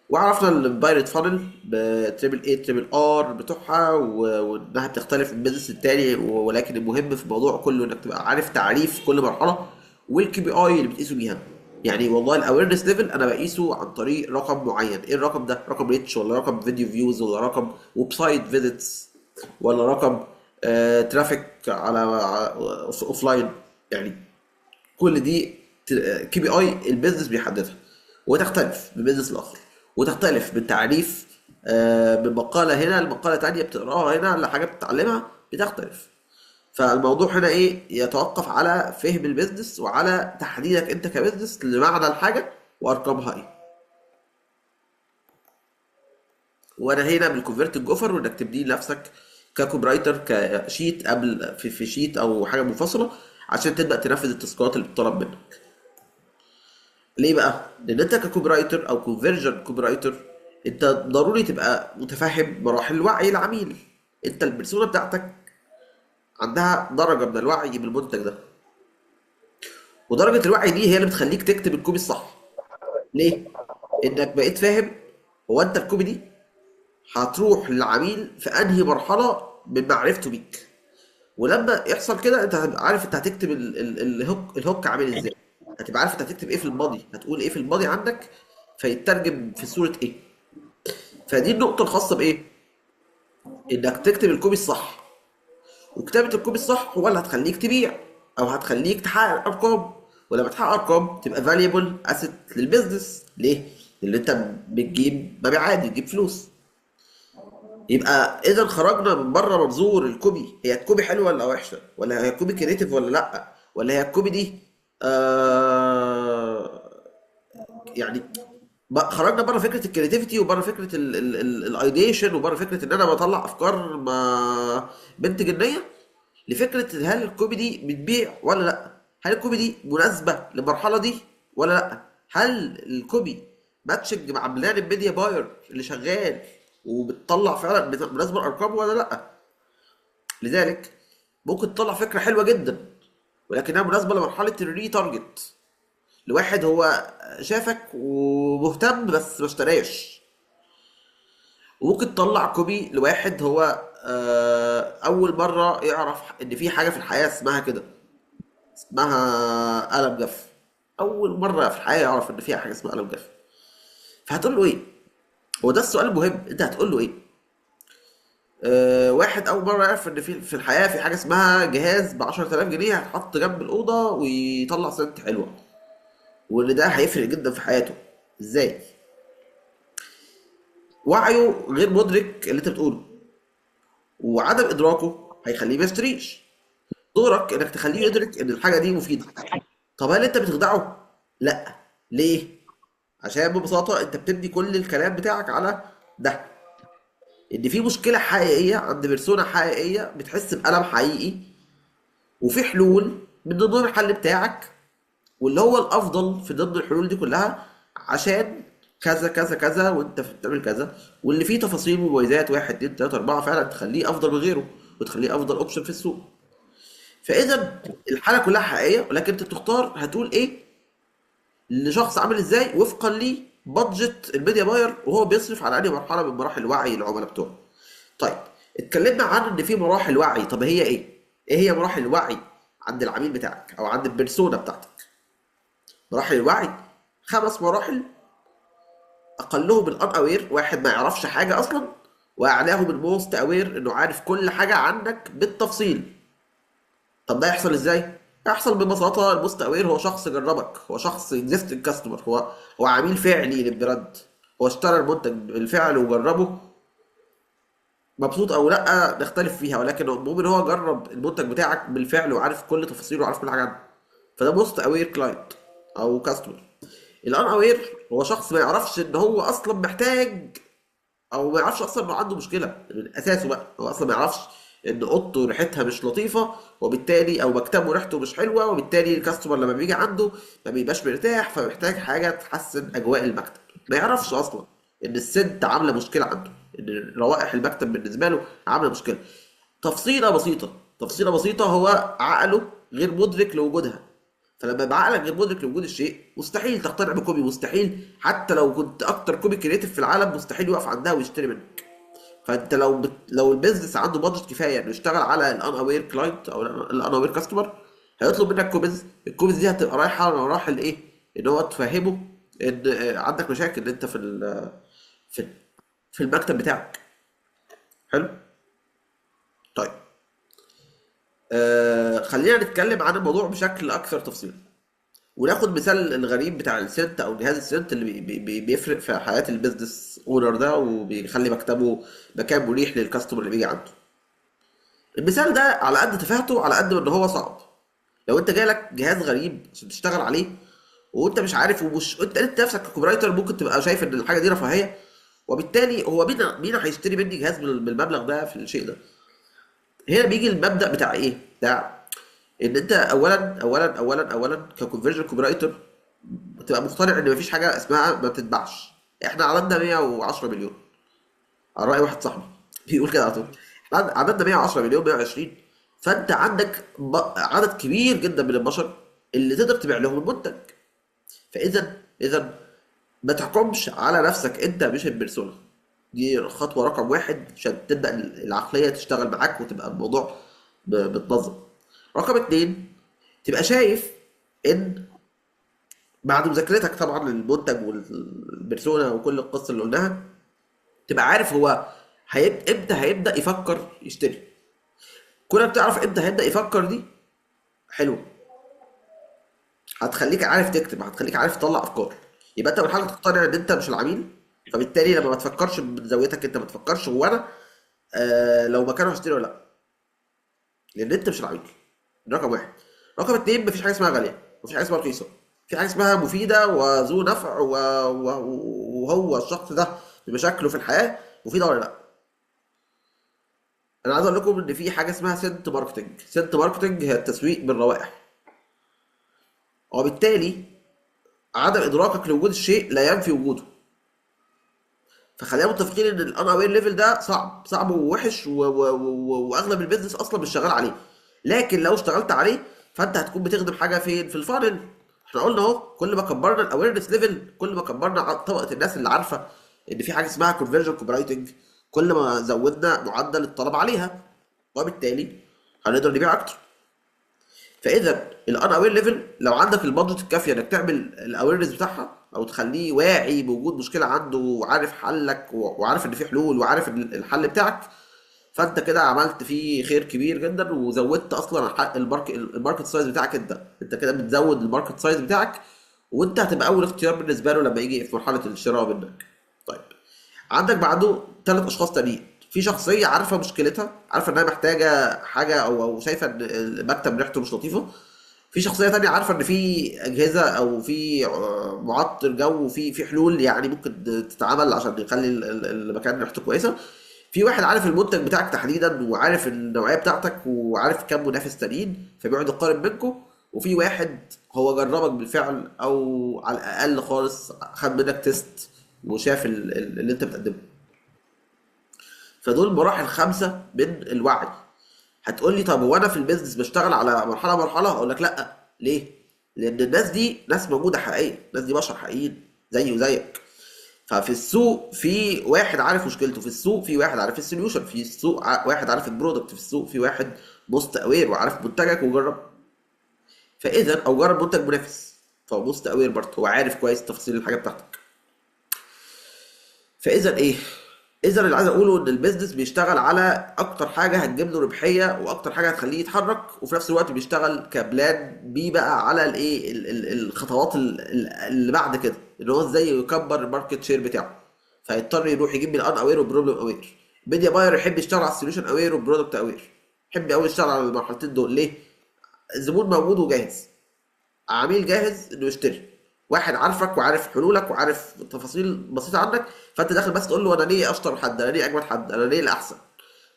وعرفنا البايرت فانل بتريبل اي تريبل ار بتوعها، وانها بتختلف من بيزنس التاني، ولكن المهم في الموضوع كله انك تبقى عارف تعريف كل مرحله، والكي بي اي اللي بتقيسوا بيها. يعني والله الاويرنس ليفل انا بقيسه عن طريق رقم معين، ايه الرقم ده؟ رقم ريتش، ولا رقم فيديو فيوز، ولا رقم ويب سايت فيزيتس، ولا رقم ترافيك على اوف لاين. يعني كل دي كي بي اي البيزنس بيحددها، وتختلف من بيزنس لاخر، وتختلف من تعريف من مقاله هنا لمقاله تانية بتقراها هنا لحاجه بتتعلمها بتختلف. فالموضوع هنا ايه؟ يتوقف على فهم البيزنس وعلى تحديدك انت كبيزنس لمعنى الحاجه وارقامها ايه. وانا هنا بالكونفرتنج اوفر، وانك تبني لنفسك ككوبي رايتر كشيت قبل في شيت او حاجه منفصله عشان تبدا تنفذ التاسكات اللي بتطلب منك. ليه بقى؟ لان انت ككوبي رايتر او كونفرجن كوبي رايتر، انت ضروري تبقى متفهم مراحل وعي العميل. انت البرسونا بتاعتك عندها درجه من الوعي بالمنتج ده، ودرجه الوعي دي هي اللي بتخليك تكتب الكوبي الصح. ليه؟ انك بقيت فاهم هو انت الكوبي دي هتروح للعميل في انهي مرحله من معرفته بيك. ولما يحصل كده انت هتبقى عارف انت هتكتب الهوك عامل ازاي. هتبقى عارف انت هتكتب ايه في الماضي، هتقول ايه في الماضي عندك فيترجم في صورة ايه. فدي النقطة الخاصة بايه؟ انك تكتب الكوبي الصح. وكتابة الكوبي الصح هو اللي هتخليك تبيع او هتخليك تحقق ارقام. ولما تحقق ارقام تبقى valuable asset للبيزنس. ليه؟ لان انت بتجيب مبيعات، بتجيب فلوس. يبقى اذا خرجنا من بره منظور الكوبي، هي الكوبي حلوه ولا وحشه، ولا هي الكوبي كريتيف ولا لا، ولا هي الكوبي دي آه يعني خرجنا بره فكره الكريتيفيتي وبره فكره الايديشن وبره فكره ان انا بطلع افكار ما بنت جنيه، لفكره هل الكوبي دي بتبيع ولا لا، هل الكوبي دي مناسبه للمرحله دي ولا لا، هل الكوبي ماتشنج مع بلان الميديا باير اللي شغال وبتطلع فعلا مناسبه الارقام ولا لا. لذلك ممكن تطلع فكره حلوه جدا ولكنها مناسبه لمرحله الري تارجت، لواحد هو شافك ومهتم بس ما اشتراش. وممكن تطلع كوبي لواحد هو اول مره يعرف ان في حاجه في الحياه اسمها كده، اسمها قلم جاف. اول مره في الحياه يعرف ان فيها حاجه اسمها قلم جاف. فهتقول له ايه؟ هو ده السؤال المهم، انت هتقول له ايه؟ واحد اول مره يعرف ان في الحياه في حاجه اسمها جهاز ب 10000 جنيه هيتحط جنب الاوضه ويطلع سنت حلوه، وان ده هيفرق جدا في حياته. ازاي؟ وعيه غير مدرك اللي انت بتقوله، وعدم ادراكه هيخليه ما يشتريش. دورك انك تخليه يدرك ان الحاجه دي مفيده. طب هل انت بتخدعه؟ لا. ليه؟ عشان ببساطه انت بتبني كل الكلام بتاعك على ده، ان في مشكله حقيقيه عند بيرسونا حقيقيه بتحس بألم حقيقي، وفي حلول من ضمن الحل بتاعك، واللي هو الافضل في ضمن الحلول دي كلها عشان كذا كذا كذا وانت بتعمل كذا، واللي فيه تفاصيل ومميزات واحد اتنين تلاته اربعه فعلا تخليه افضل من غيره وتخليه افضل اوبشن في السوق. فاذا الحاله كلها حقيقيه، ولكن انت بتختار هتقول ايه لشخص عامل ازاي وفقا لبادجت الميديا باير وهو بيصرف على انهي مرحله من مراحل وعي العملاء بتوعه. طيب، اتكلمنا عن ان في مراحل وعي. طب هي ايه؟ ايه هي مراحل الوعي عند العميل بتاعك او عند البيرسونا بتاعتك؟ مراحل الوعي 5 مراحل. اقلهم الان اوير، واحد ما يعرفش حاجه اصلا، واعلاهم الموست اوير انه عارف كل حاجه عنك بالتفصيل. طب ده يحصل ازاي؟ يحصل ببساطه الموست اوير هو شخص جربك، هو شخص اكزيستنج كاستمر، هو عميل فعلي للبراند، هو اشترى المنتج بالفعل وجربه. مبسوط او لا نختلف فيها، ولكن المهم ان هو جرب المنتج بتاعك بالفعل وعارف كل تفاصيله وعارف كل حاجه عنه. فده موست اوير كلاينت او كاستمر. الان اوير هو شخص ما يعرفش ان هو اصلا محتاج، او ما يعرفش اصلا انه عنده مشكله من اساسه. بقى هو اصلا ما يعرفش ان اوضته ريحتها مش لطيفه، وبالتالي او مكتبه ريحته مش حلوه، وبالتالي الكاستمر لما بيجي عنده ما بيبقاش مرتاح، فمحتاج حاجه تحسن اجواء المكتب. ما يعرفش اصلا ان السنت عامله مشكله عنده، ان روائح المكتب بالنسبه له عامله مشكله. تفصيله بسيطه، تفصيله بسيطه هو عقله غير مدرك لوجودها. فلما يبقى عقلك غير مدرك لوجود الشيء مستحيل تقتنع بكوبي، مستحيل حتى لو كنت اكتر كوبي كريتيف في العالم مستحيل يقف عندها ويشتري منك. فانت لو البيزنس عنده بادجت كفايه انه يشتغل على الان اوير كلاينت او الان اوير كاستمر، هيطلب منك كوبيز. الكوبيز دي هتبقى رايحه على مراحل ايه؟ ان هو تفهمه ان عندك مشاكل، ان انت في في المكتب بتاعك. حلو. طيب، خلينا نتكلم عن الموضوع بشكل اكثر تفصيل، وناخد مثال الغريب بتاع السنت او جهاز السنت اللي بيفرق في حياة البيزنس اونر ده وبيخلي مكتبه مكان مريح للكاستمر اللي بيجي عنده. المثال ده على قد تفاهته على قد ما ان هو صعب. لو انت جالك جهاز غريب عشان تشتغل عليه وانت مش عارف، ومش انت نفسك ككوبي رايتر ممكن تبقى شايف ان الحاجه دي رفاهيه، وبالتالي هو مين هيشتري مني جهاز بالمبلغ ده في الشيء ده؟ هنا بيجي المبدأ بتاع ايه؟ بتاع ان انت اولا ككونفرجن كوبي رايتر تبقى مقتنع ان مفيش حاجه اسمها ما بتتباعش. احنا عددنا 110 مليون على رأي واحد صاحبي بيقول كده على طول. احنا عددنا 110 مليون 120. فانت عندك عدد كبير جدا من البشر اللي تقدر تبيع لهم المنتج. فاذا ما تحكمش على نفسك، انت مش البرسونا. دي خطوة رقم واحد عشان تبدأ العقلية تشتغل معاك وتبقى الموضوع متنظم. رقم اتنين، تبقى شايف ان بعد مذاكرتك طبعا للمنتج والبرسونا وكل القصة اللي قلناها، تبقى عارف هو امتى هيبدأ يفكر يشتري. كونك بتعرف امتى هيبدأ يفكر دي حلو، هتخليك عارف تكتب، هتخليك عارف تطلع افكار. يبقى انت اول حاجه تقتنع ان انت مش العميل، فبالتالي لما ما تفكرش من زاويتك انت، ما تفكرش هو انا لو مكانه هشتري ولا لا، لان انت مش العميل. ده رقم واحد. رقم اتنين، مفيش حاجه اسمها غاليه، مفيش حاجه اسمها رخيصه. في حاجه اسمها مفيده وذو نفع وهو الشخص ده بمشاكله في الحياه مفيده ولا لا. انا عايز اقول لكم ان في حاجه اسمها سنت ماركتنج. سنت ماركتنج هي التسويق بالروائح، وبالتالي عدم ادراكك لوجود الشيء لا ينفي وجوده. فخلينا متفقين ان الان اوير ليفل ده صعب ووحش واغلب البيزنس اصلا مش شغال عليه. لكن لو اشتغلت عليه فانت هتكون بتخدم حاجه فين؟ في الفانل. احنا قلنا اهو، كل ما كبرنا الاويرنس ليفل، كل ما كبرنا طبقه الناس اللي عارفه ان في حاجه اسمها كونفرجن كوبي رايتنج، كل ما زودنا معدل الطلب عليها، وبالتالي هنقدر نبيع اكتر. فاذا الان اوير ليفل، لو عندك البادجت الكافيه انك تعمل الاويرنس بتاعها او تخليه واعي بوجود مشكله عنده وعارف حلك وعارف ان في حلول وعارف ان الحل بتاعك، فانت كده عملت فيه خير كبير جدا، وزودت اصلا الماركت سايز بتاعك. انت كده بتزود الماركت سايز بتاعك، وانت هتبقى اول اختيار بالنسبه له لما يجي في مرحله الشراء منك. طيب، عندك بعده ثلاث اشخاص تانيين. في شخصيه عارفه مشكلتها، عارفه انها محتاجه حاجه او شايفه ان المكتب ريحته مش لطيفه. في شخصيه تانية عارفه ان في اجهزه او في معطر جو وفي حلول يعني ممكن تتعمل عشان يخلي المكان ريحته كويسه. في واحد عارف المنتج بتاعك تحديدا وعارف النوعيه بتاعتك وعارف كام منافس تانيين فبيقعد يقارن بينكم. وفي واحد هو جربك بالفعل او على الاقل خالص خد منك تيست وشاف اللي انت بتقدمه. فدول مراحل خمسه من الوعي. هتقول لي طب هو انا في البيزنس بشتغل على مرحله مرحله؟ اقول لك لا. ليه؟ لان الناس دي ناس موجوده حقيقيه، الناس دي بشر حقيقيين زيي وزيك. ففي السوق في واحد عارف مشكلته، في السوق في واحد عارف السوليوشن، في السوق واحد عارف البرودكت، في السوق في واحد موست اوير وعارف منتجك وجرب. فاذا او جرب منتج منافس، فهو موست اوير برضه، هو عارف كويس تفاصيل الحاجه بتاعتك. فاذا ايه؟ اذا اللي عايز اقوله ان البيزنس بيشتغل على اكتر حاجه هتجيب له ربحيه واكتر حاجه هتخليه يتحرك، وفي نفس الوقت بيشتغل كبلان بي بقى على الايه الخطوات اللي بعد كده، ان هو ازاي يكبر الماركت شير بتاعه. فيضطر يروح يجيب من الان اوير وبروبلم اوير. ميديا باير يحب يشتغل على السوليوشن اوير وبرودكت اوير، يحب قوي يشتغل على المرحلتين دول. ليه؟ الزبون موجود وجاهز، عميل جاهز انه يشتري، واحد عارفك وعارف حلولك وعارف تفاصيل بسيطه عنك. فانت داخل بس تقول له انا ليه اشطر حد، انا ليه اجمد حد، انا ليه الاحسن.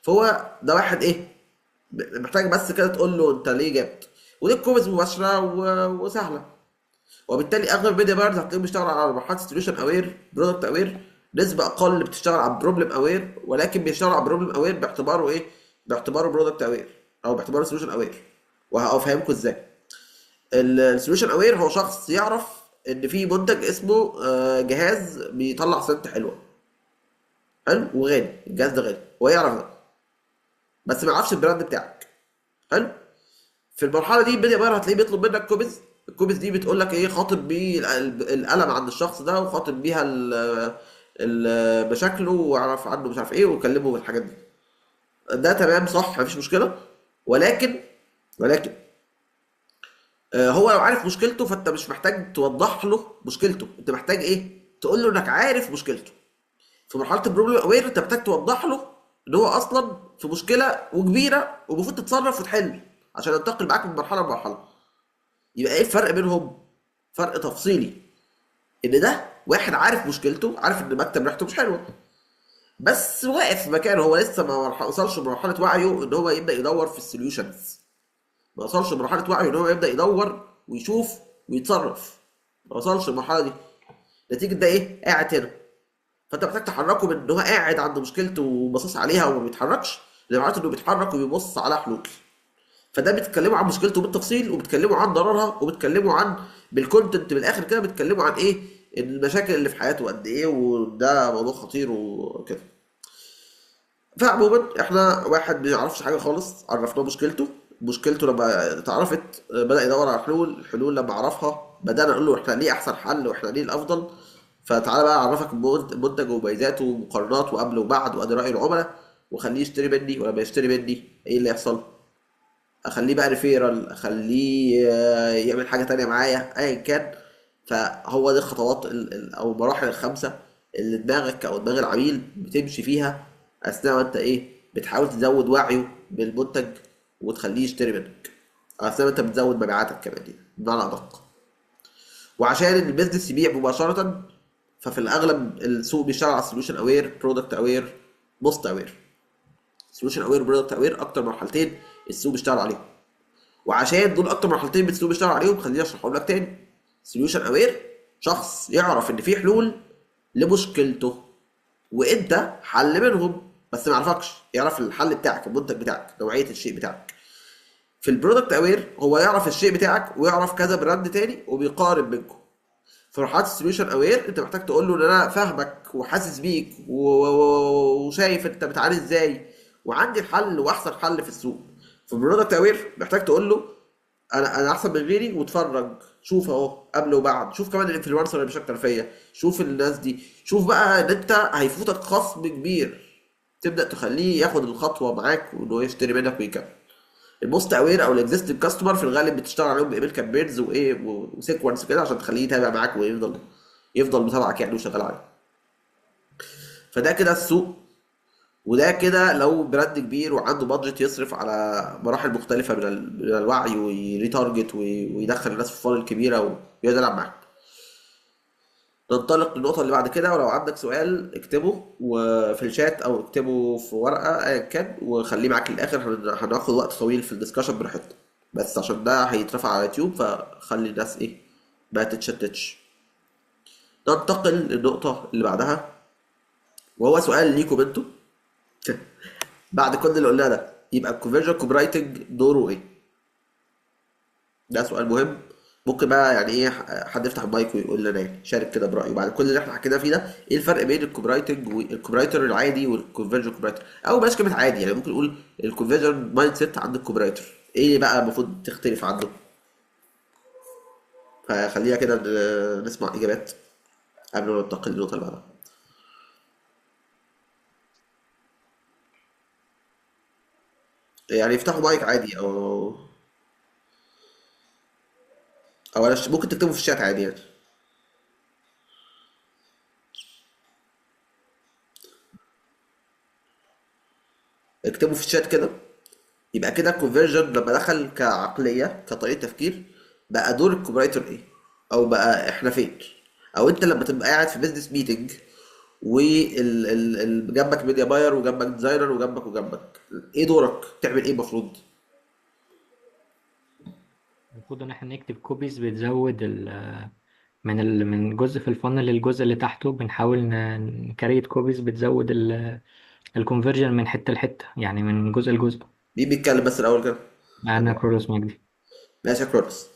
فهو ده واحد ايه، محتاج بس كده تقول له انت ليه جامد. ودي الكومنتس مباشره وسهله. وبالتالي اغلب الميديا بايرز هتلاقيهم بيشتغلوا على مرحله سوليوشن اوير برودكت اوير. نسبه اقل اللي بتشتغل على بروبلم اوير، ولكن بيشتغل على بروبلم اوير باعتباره ايه؟ باعتباره برودكت اوير او باعتباره سوليوشن اوير. وهفهمكم ازاي. السوليوشن اوير هو شخص يعرف ان في منتج اسمه جهاز بيطلع سنت حلوه، حلو وغالي، الجهاز ده غالي هو يعرف ده، بس ما يعرفش البراند بتاعك. حلو. في المرحله دي الميديا باير هتلاقيه بيطلب منك كوبيز. الكوبيز دي بتقول لك ايه؟ خاطب بيه الالم عند الشخص ده، وخاطب بيها مشاكله، واعرف عنه مش عارف ايه، وكلمه بالحاجات دي. ده تمام صح، مفيش مشكله. ولكن هو لو عارف مشكلته فانت مش محتاج توضح له مشكلته، انت محتاج ايه؟ تقول له انك عارف مشكلته. في مرحله البروبلم اوير انت محتاج توضح له ان هو اصلا في مشكله وكبيره ومفروض تتصرف وتحل عشان ينتقل معاك من مرحله لمرحله. يبقى ايه الفرق بينهم؟ فرق تفصيلي. ان ده واحد عارف مشكلته، عارف ان المكتب ريحته مش حلوه. بس واقف في مكانه، هو لسه ما وصلش لمرحله وعيه ان هو يبدا يدور في السوليوشنز. ما وصلش لمرحله وعيه ان هو يبدا يدور ويشوف ويتصرف. ما وصلش للمرحله دي. نتيجه ده ايه؟ قاعد هنا. فانت محتاج تحركه من ان هو قاعد عند مشكلته وباصص عليها وما بيتحركش، لمرحله انه بيتحرك وبيبص على حلول. فده بتتكلموا عن مشكلته بالتفصيل، وبتكلموا عن ضررها، وبتكلموا عن بالكونتنت بالاخر كده، بتكلموا عن ايه المشاكل اللي في حياته قد ايه، وده موضوع خطير وكده. فعموما احنا واحد ما يعرفش حاجه خالص، عرفناه مشكلته لما اتعرفت بدأ يدور على حلول. الحلول لما عرفها بدأنا نقول له احنا ليه احسن حل واحنا ليه الافضل. فتعالى بقى اعرفك المنتج ومميزاته ومقارنات وقبل وبعد وادي رأي العملاء، وخليه يشتري مني. ولما يشتري مني ايه اللي يحصل؟ اخليه بقى ريفيرال، اخليه يعمل حاجه تانية معايا ايا كان. فهو دي الخطوات او المراحل الخمسه اللي دماغك او دماغ العميل بتمشي فيها اثناء ما انت ايه بتحاول تزود وعيه بالمنتج وتخليه يشتري منك، أو اثناء ما انت بتزود مبيعاتك كمان يعني بمعنى ادق. وعشان البيزنس يبيع مباشره، ففي الاغلب السوق بيشتغل على سوليوشن اوير، برودكت اوير، بوست اوير. سوليوشن اوير وبرودكت اوير اكتر مرحلتين السوق بيشتغل عليهم. وعشان دول اكتر مرحلتين بتسلوب بيشتغل عليهم، خليني اشرحهم لك تاني. سوليوشن اوير شخص يعرف ان في حلول لمشكلته وانت حل منهم، بس ما يعرفكش، يعرف الحل بتاعك، المنتج بتاعك، نوعيه الشيء بتاعك. في البرودكت اوير هو يعرف الشيء بتاعك ويعرف كذا براند تاني وبيقارن بينكم. في مرحله السوليوشن اوير انت محتاج تقول له ان انا فاهمك وحاسس بيك وشايف انت بتعاني ازاي، وعندي الحل واحسن حل في السوق. في البرودكت اوير محتاج تقول له انا احسن من غيري، واتفرج شوف اهو قبل وبعد، شوف كمان الانفلونسر اللي بيشكر فيا، شوف الناس دي، شوف بقى ان انت هيفوتك خصم كبير. تبدا تخليه ياخد الخطوه معاك وانه يشتري منك ويكمل. الموست اوير او الاكزيستنج كاستمر في الغالب بتشتغل عليهم بايميل كامبينز وايه وسيكونس كده عشان تخليه يتابع معاك ويفضل متابعك يعني وشغال عليك. فده كده السوق. وده كده لو براند كبير وعنده بادجت يصرف على مراحل مختلفة من الوعي ويريتارجت ويدخل الناس في فانل كبيرة ويقعد يلعب معاك. ننطلق للنقطة اللي بعد كده، ولو عندك سؤال اكتبه وفي الشات أو اكتبه في ورقة أيا كان وخليه معاك للآخر. هناخد وقت طويل في الدسكشن براحتنا، بس عشان ده هيترفع على يوتيوب فخلي الناس إيه ما تتشتتش. ننتقل للنقطة اللي بعدها، وهو سؤال ليكم انتوا. بعد كل اللي قلناه ده يبقى الكونفرجن كوبرايتنج دوره ايه؟ ده سؤال مهم. ممكن بقى يعني ايه حد يفتح المايك ويقول لنا يعني شارك كده برأيه بعد كل اللي احنا حكيناه فيه ده، ايه الفرق بين الكوبرايتنج والكوبرايتر العادي والكونفرجن كوبرايتر، او بلاش كلمة عادي يعني ممكن نقول الكونفرجن مايند سيت عند الكوبرايتر ايه بقى المفروض تختلف عنه. فخلينا كده نسمع اجابات قبل ما ننتقل للنقطة اللي بعدها. يعني يفتحوا مايك عادي او ممكن تكتبوا في الشات عادي يعني. اكتبوا في الشات كده. يبقى كده الكونفرجن لما دخل كعقليه كطريقه تفكير، بقى دور الكوبرايتر ايه؟ او بقى احنا فين؟ او انت لما تبقى قاعد في بيزنس ميتنج جنبك ميديا باير وجنبك ديزاينر وجنبك ايه دورك؟ تعمل ايه المفروض؟ المفروض ان احنا نكتب كوبيز بتزود من جزء في الفانل للجزء اللي تحته، بنحاول نكريت كوبيز بتزود الكونفرجن من حتة لحتة، يعني من جزء لجزء. مين بيتكلم بس الاول كده؟ معانا كرولوس مجدي. ماشي يا كرولوس.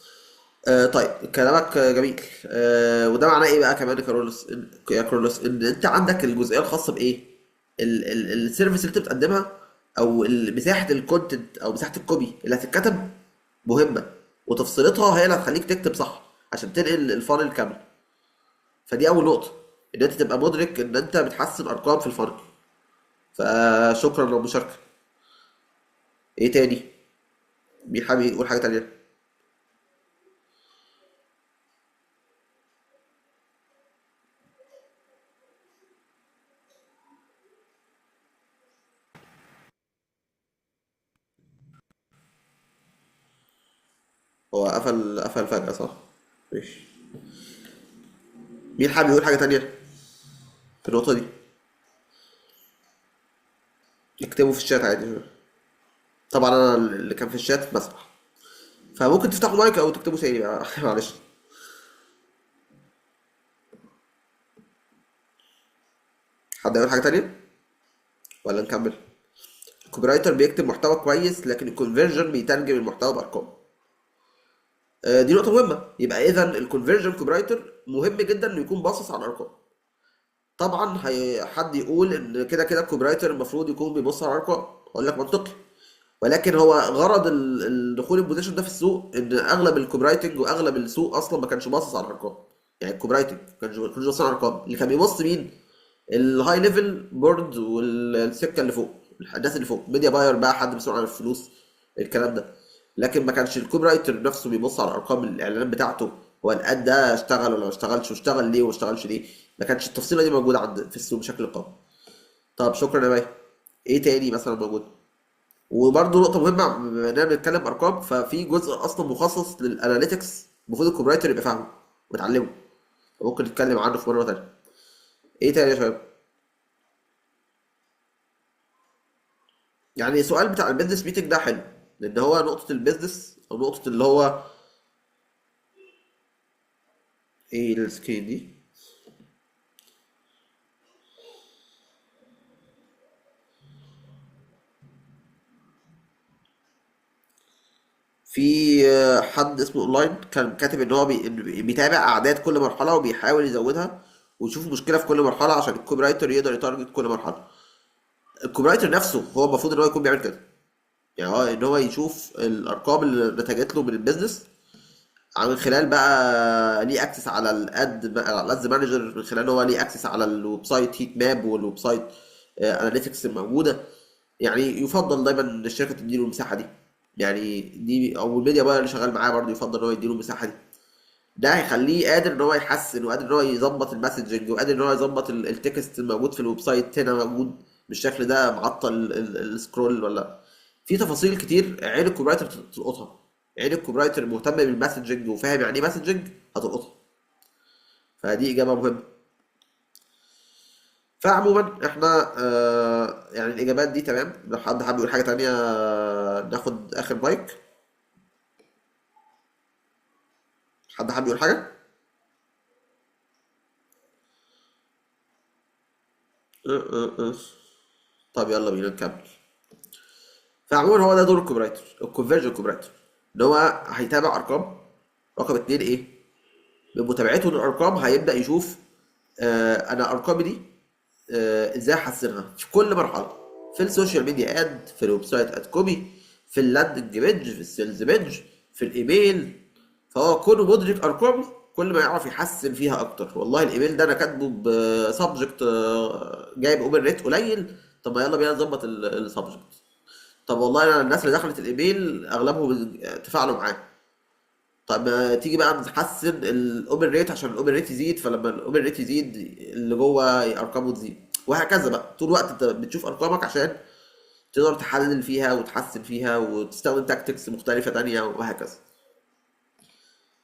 طيب كلامك جميل. وده معناه ايه بقى كمان يا كرولوس؟ يا كرولوس ان انت عندك الجزئيه الخاصه بايه؟ السيرفيس اللي انت بتقدمها، او مساحه الكونتنت او مساحه الكوبي اللي هتتكتب مهمه، وتفصيلتها هي اللي هتخليك تكتب صح عشان تنقل الفانل كامل. فدي اول نقطه، ان انت تبقى مدرك ان انت بتحسن ارقام في الفانل. فشكرا للمشاركه. ايه تاني؟ مين حابب يقول حاجه تانيه؟ هو قفل فجاه صح؟ ماشي. مين حابب يقول حاجه تانيه في النقطه دي؟ اكتبوا في الشات عادي. طبعا انا اللي كان في الشات مسح، فممكن تفتحوا مايك او تكتبوا تاني بقى. معلش. حد يقول حاجه تانية ولا نكمل؟ الكوبي رايتر بيكتب محتوى كويس، لكن الكونفرجن بيترجم المحتوى بارقام. دي نقطه مهمه. يبقى اذا الكونفرجن كوبي رايتر مهم جدا انه يكون باصص على الارقام. طبعا حد يقول ان كده كده الكوبي رايتر المفروض يكون بيبص على الارقام. اقول لك منطقي، ولكن هو غرض الدخول البوزيشن ده في السوق ان اغلب الكوبي رايتنج واغلب السوق اصلا ما كانش باصص على الارقام. يعني الكوبي رايتنج ما كانش باصص على الارقام. اللي كان بيبص مين؟ الهاي ليفل بورد والسكه اللي فوق، الناس اللي فوق ميديا باير بقى، حد مسؤول عن الفلوس، الكلام ده. لكن ما كانش الكوبي رايتر نفسه بيبص على ارقام الاعلانات بتاعته، هو الاد ده اشتغل ولا ما اشتغلش، واشتغل ليه وما اشتغلش ليه. ما كانش التفصيله دي موجوده في السوق بشكل قوي. طب شكرا يا باي. ايه تاني مثلا موجود؟ وبرضه نقطه مهمه، بما اننا بنتكلم ارقام، ففي جزء اصلا مخصص للاناليتكس المفروض الكوبي رايتر يبقى فاهمه ويتعلمه. ممكن نتكلم عنه في مره تانيه. ايه تاني يا شباب؟ يعني السؤال بتاع البيزنس ميتنج ده حلو، لان هو نقطة البيزنس او نقطة اللي هو ايه السكرين دي. في حد اسمه اونلاين كان كاتب ان هو بيتابع اعداد كل مرحلة وبيحاول يزودها، ويشوف مشكلة في كل مرحلة عشان الكوبي رايتر يقدر يتارجت كل مرحلة. الكوبي رايتر نفسه هو المفروض ان هو يكون بيعمل كده. يعني هو ان هو يشوف الارقام اللي نتجت له من البيزنس، من خلال بقى ليه اكسس على الادز مانجر، من خلال ان هو ليه اكسس على الويب سايت هيت ماب والويب سايت اناليتكس الموجوده. يعني يفضل دايما ان الشركه تديله المساحه دي. يعني دي او الميديا باير اللي شغال معاه برضه يفضل ان هو يديله المساحه دي. ده هيخليه قادر ان هو يحسن، وقادر ان هو يظبط المسجنج، وقادر ان هو يظبط التكست الموجود في الويب سايت هنا موجود بالشكل ده، معطل السكرول ولا. في تفاصيل كتير عين الكوبي رايتر تلقطها. عين الكوبي رايتر مهتم بالمسجنج وفاهم يعني ايه مسجنج هتلقطها. فدي اجابه مهمه. فعموما احنا يعني الاجابات دي تمام. لو حد حابب يقول حاجه تانية ناخد اخر مايك. حد حابب يقول حاجه؟ أه. طب يلا بينا نكمل. فعموما هو ده دور الكوبي رايتر، الكونفرجن كوبي رايتر، ان هو هيتابع ارقام. رقم اتنين ايه؟ بمتابعته للارقام هيبدا يشوف انا ارقامي دي ازاي احسنها في كل مرحله، في السوشيال ميديا اد، في الويب سايت اد كوبي، في اللاندنج بيج، في السيلز بيج، في الايميل. فهو كونه مدرك ارقامه كل ما يعرف يحسن فيها اكتر. والله الايميل ده انا كاتبه بسبجكت جايب اوبن ريت قليل، طب ما يلا بينا نظبط السبجكت. طب والله انا الناس اللي دخلت الايميل اغلبهم تفاعلوا معاه، طب ما تيجي بقى نحسن الاوبن ريت عشان الاوبن ريت يزيد، فلما الاوبن ريت يزيد اللي جوه ارقامه تزيد، وهكذا بقى. طول الوقت انت بتشوف ارقامك عشان تقدر تحلل فيها وتحسن فيها وتستخدم تاكتكس مختلفة تانية وهكذا.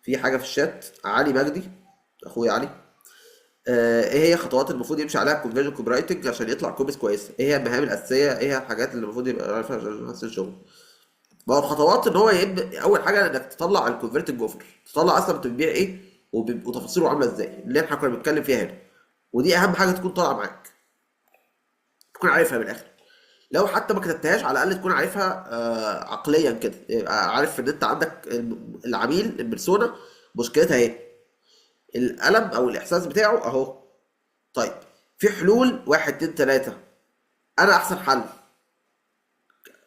في حاجة في الشات، علي مجدي، اخويا علي، ايه هي الخطوات المفروض يمشي عليها الكونفرجن كوبي رايتنج عشان يطلع كوبيس كويسه؟ ايه هي المهام الاساسيه؟ ايه هي الحاجات اللي المفروض يبقى عارفها عشان يحسن الشغل؟ ما هو الخطوات ان هو يبدا اول حاجه انك تطلع الكونفرتنج اوفر، تطلع اصلا انت بتبيع ايه وتفاصيله عامله ازاي، اللي احنا كنا بنتكلم فيها هنا. ودي اهم حاجه تكون طالعه معاك، تكون عارفها من الاخر. لو حتى ما كتبتهاش على الاقل تكون عارفها عقليا كده، يبقى عارف ان انت عندك العميل البرسونا مشكلتها ايه، الالم او الاحساس بتاعه اهو. طيب في حلول واحد اتنين تلاته، انا احسن حل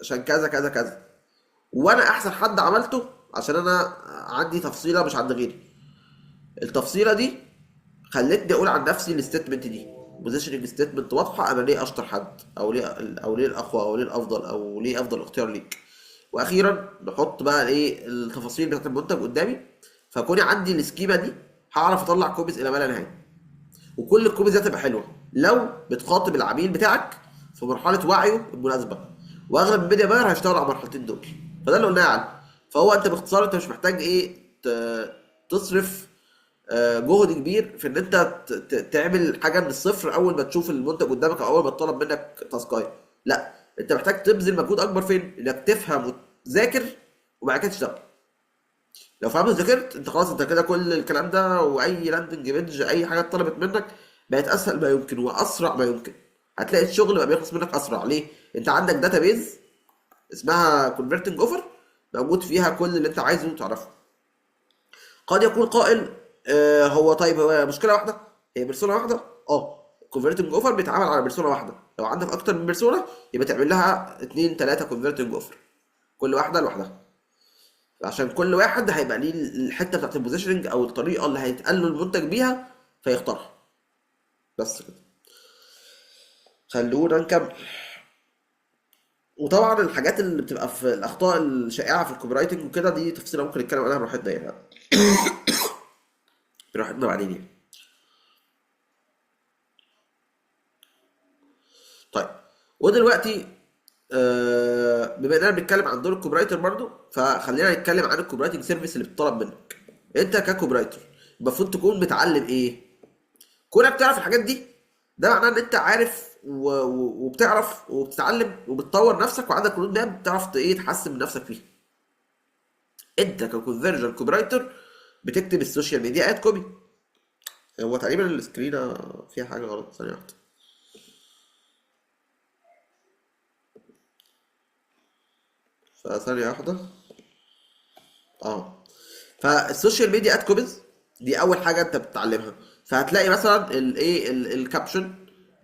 عشان كذا كذا كذا، وانا احسن حد عملته عشان انا عندي تفصيله مش عند غيري. التفصيله دي خلتني اقول عن نفسي الستيتمنت دي، بوزيشننج ستيتمنت واضحه، انا ليه اشطر حد، او ليه الاقوى، او ليه الافضل، او ليه افضل اختيار ليك. واخيرا نحط بقى ايه التفاصيل بتاعت المنتج قدامي، فكوني عندي السكيما دي هعرف اطلع كوبيز الى ما لا نهايه. وكل الكوبيز دي هتبقى حلوه لو بتخاطب العميل بتاعك في مرحله وعيه المناسبه، واغلب الميديا باير هيشتغل على المرحلتين دول. فده اللي قلناه عنه. فهو انت باختصار انت مش محتاج ايه تصرف جهد كبير في ان انت تعمل حاجه من الصفر اول ما تشوف المنتج قدامك او اول ما تطلب منك تاسكايه. لا، انت محتاج تبذل مجهود اكبر فين؟ انك تفهم وتذاكر وبعد كده تشتغل. لو فهمت وذاكرت انت خلاص، انت كده كل الكلام ده واي لاندنج بيج اي حاجه اتطلبت منك بقت اسهل ما يمكن واسرع ما يمكن. هتلاقي الشغل بقى بيخلص منك اسرع. ليه؟ انت عندك داتابيز اسمها كونفرتنج اوفر موجود فيها كل اللي انت عايزه تعرفه. قد يكون قائل هو طيب هو مشكله واحده، هي بيرسونا واحده. كونفرتنج اوفر بيتعامل على بيرسونا واحده. لو عندك اكتر من بيرسونا يبقى تعمل لها 2 3 كونفرتنج اوفر، كل واحده لوحدها، عشان كل واحد هيبقى ليه الحته بتاعت البوزيشننج او الطريقه اللي هيتقال له المنتج بيها فيختارها. بس كده. خلونا نكمل. وطبعا الحاجات اللي بتبقى في الاخطاء الشائعه في الكوبي رايتنج وكده دي تفصيله ممكن نتكلم عنها براحتنا يعني، براحتنا بعدين يعني. طيب، ودلوقتي بما اننا بنتكلم عن دور الكوبي رايتر برضه، فخلينا نتكلم عن الكوبي رايتنج سيرفيس اللي بتطلب منك. انت ككوبي رايتر المفروض تكون متعلم ايه؟ كونك تعرف الحاجات دي ده معناه ان انت عارف وبتعرف وبتتعلم وبتطور نفسك وعندك رود ماب بتعرف ايه تحسن من نفسك فيها. انت ككونفرجن كوبي رايتر بتكتب السوشيال ميديا اد كوبي. هو تقريبا السكرينه فيها حاجه غلط، ثانيه واحده. فثانيه واحده. فالسوشيال ميديا اد كوبيز دي اول حاجه انت بتتعلمها. فهتلاقي مثلا الايه الكابشن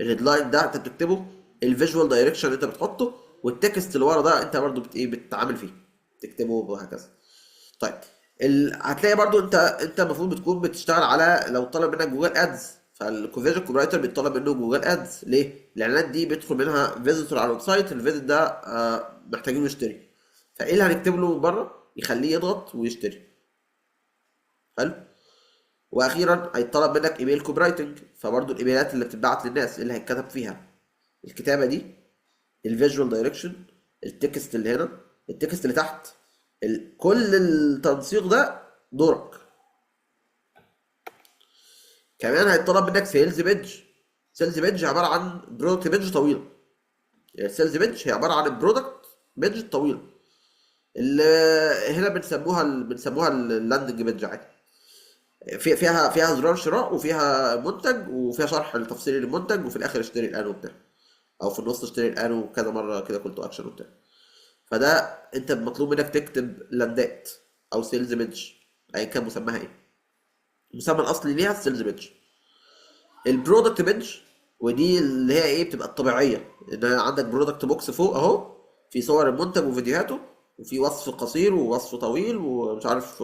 الهيدلاين ده انت بتكتبه، الفيجوال دايركشن اللي انت بتحطه، والتكست اللي ورا ده انت برضو بتتعامل فيه تكتبه وهكذا. طيب، هتلاقي برضو انت المفروض بتكون بتشتغل على لو طلب منك جوجل ادز، فالكونفرجن كوبي رايتر بيطلب منه جوجل ادز. ليه؟ الاعلانات دي بيدخل منها فيزيتور على الويب سايت، الفيزيت ده محتاجين يشتري، فايه اللي هنكتب له من بره يخليه يضغط ويشتري. حلو. واخيرا هيطلب منك ايميل كوبي رايتنج، فبرضه الايميلات اللي بتتبعت للناس إيه اللي هيتكتب فيها؟ الكتابه دي، الفيجوال دايركشن، التكست اللي هنا، التكست اللي تحت، كل التنسيق ده دورك. كمان هيطلب منك سيلز بيدج. سيلز بيدج عباره عن برودكت بيدج طويله. يعني السيلز بيدج هي عباره عن البرودكت بيدج طويله اللي هنا بنسموها اللاندنج بيدج عادي. فيها زرار شراء وفيها منتج وفيها شرح التفصيلي للمنتج وفي الاخر اشتري الان وبتاع، او في النص اشتري الان وكذا مره كده كول تو اكشن وبتاع. فده انت مطلوب منك تكتب لاندات او سيلز بيدج ايا كان مسماها ايه. المسمى الاصلي ليها السيلز بيدج. البرودكت بيدج ودي اللي هي ايه بتبقى الطبيعيه، ان عندك برودكت بوكس فوق اهو في صور المنتج وفيديوهاته وفي وصف قصير ووصف طويل ومش عارف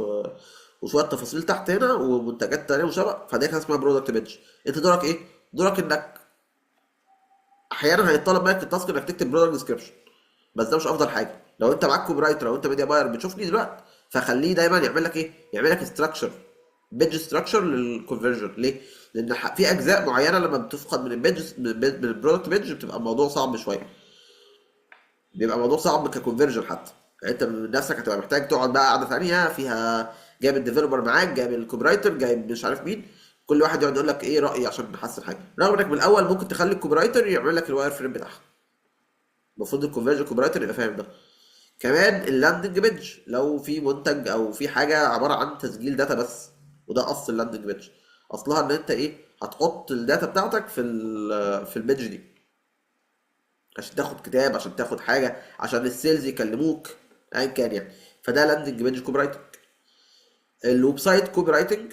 وشويه تفاصيل تحت هنا ومنتجات تانية وشبه. فدي كان اسمها برودكت بيدج. انت دورك ايه؟ دورك انك احيانا هيطلب منك التاسك انك تكتب برودكت ديسكربشن، بس ده مش افضل حاجه. لو انت معاك كوبي رايتر او انت ميديا باير بتشوفني دلوقتي فخليه دايما يعمل لك ايه؟ يعمل لك ستراكشر، بيدج ستراكشر للكونفرجن. ليه؟ لان في اجزاء معينه لما بتفقد من البيدج من البرودكت بيدج بتبقى الموضوع صعب شويه، بيبقى الموضوع صعب ككونفرجن حتى. يعني انت من نفسك هتبقى محتاج تقعد بقى قعده ثانيه فيها جايب الديفلوبر معاك، جايب الكوبي رايتر، جايب مش عارف مين، كل واحد يقعد يقول لك ايه رايي عشان نحسن حاجه، رغم انك من الاول ممكن تخلي الكوبي رايتر يعمل لك الواير فريم بتاعها. المفروض الكونفرجن كوبي رايتر يبقى فاهم ده. كمان اللاندنج بيدج لو في منتج او في حاجه عباره عن تسجيل داتا بس، وده اصل اللاندنج بيدج. اصلها ان انت ايه هتحط الداتا بتاعتك في البيدج دي عشان تاخد كتاب، عشان تاخد حاجه، عشان السيلز يكلموك ايا كان يعني. فده لاندنج بيدج كوبي رايتنج. الويب سايت كوبي رايتنج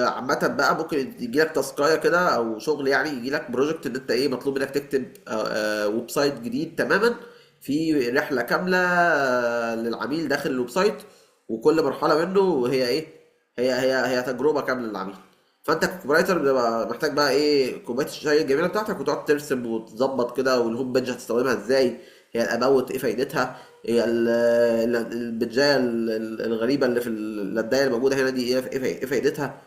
عامة بقى ممكن يجي لك تاسكايه كده او شغل، يعني يجي لك بروجكت ان انت ايه مطلوب منك تكتب ويب سايت جديد تماما في رحلة كاملة للعميل داخل الويب سايت، وكل مرحلة منه هي ايه هي تجربة كاملة للعميل. فانت ككوبي رايتر بتبقى محتاج بقى ايه كوبايه الشاي الجميله بتاعتك وتقعد ترسم وتظبط كده، والهوم بيج هتستخدمها ازاي، هي الاباوت ايه فايدتها، هي البيجايه الغريبه اللي في اللاندايه الموجوده هنا دي ايه فايدتها.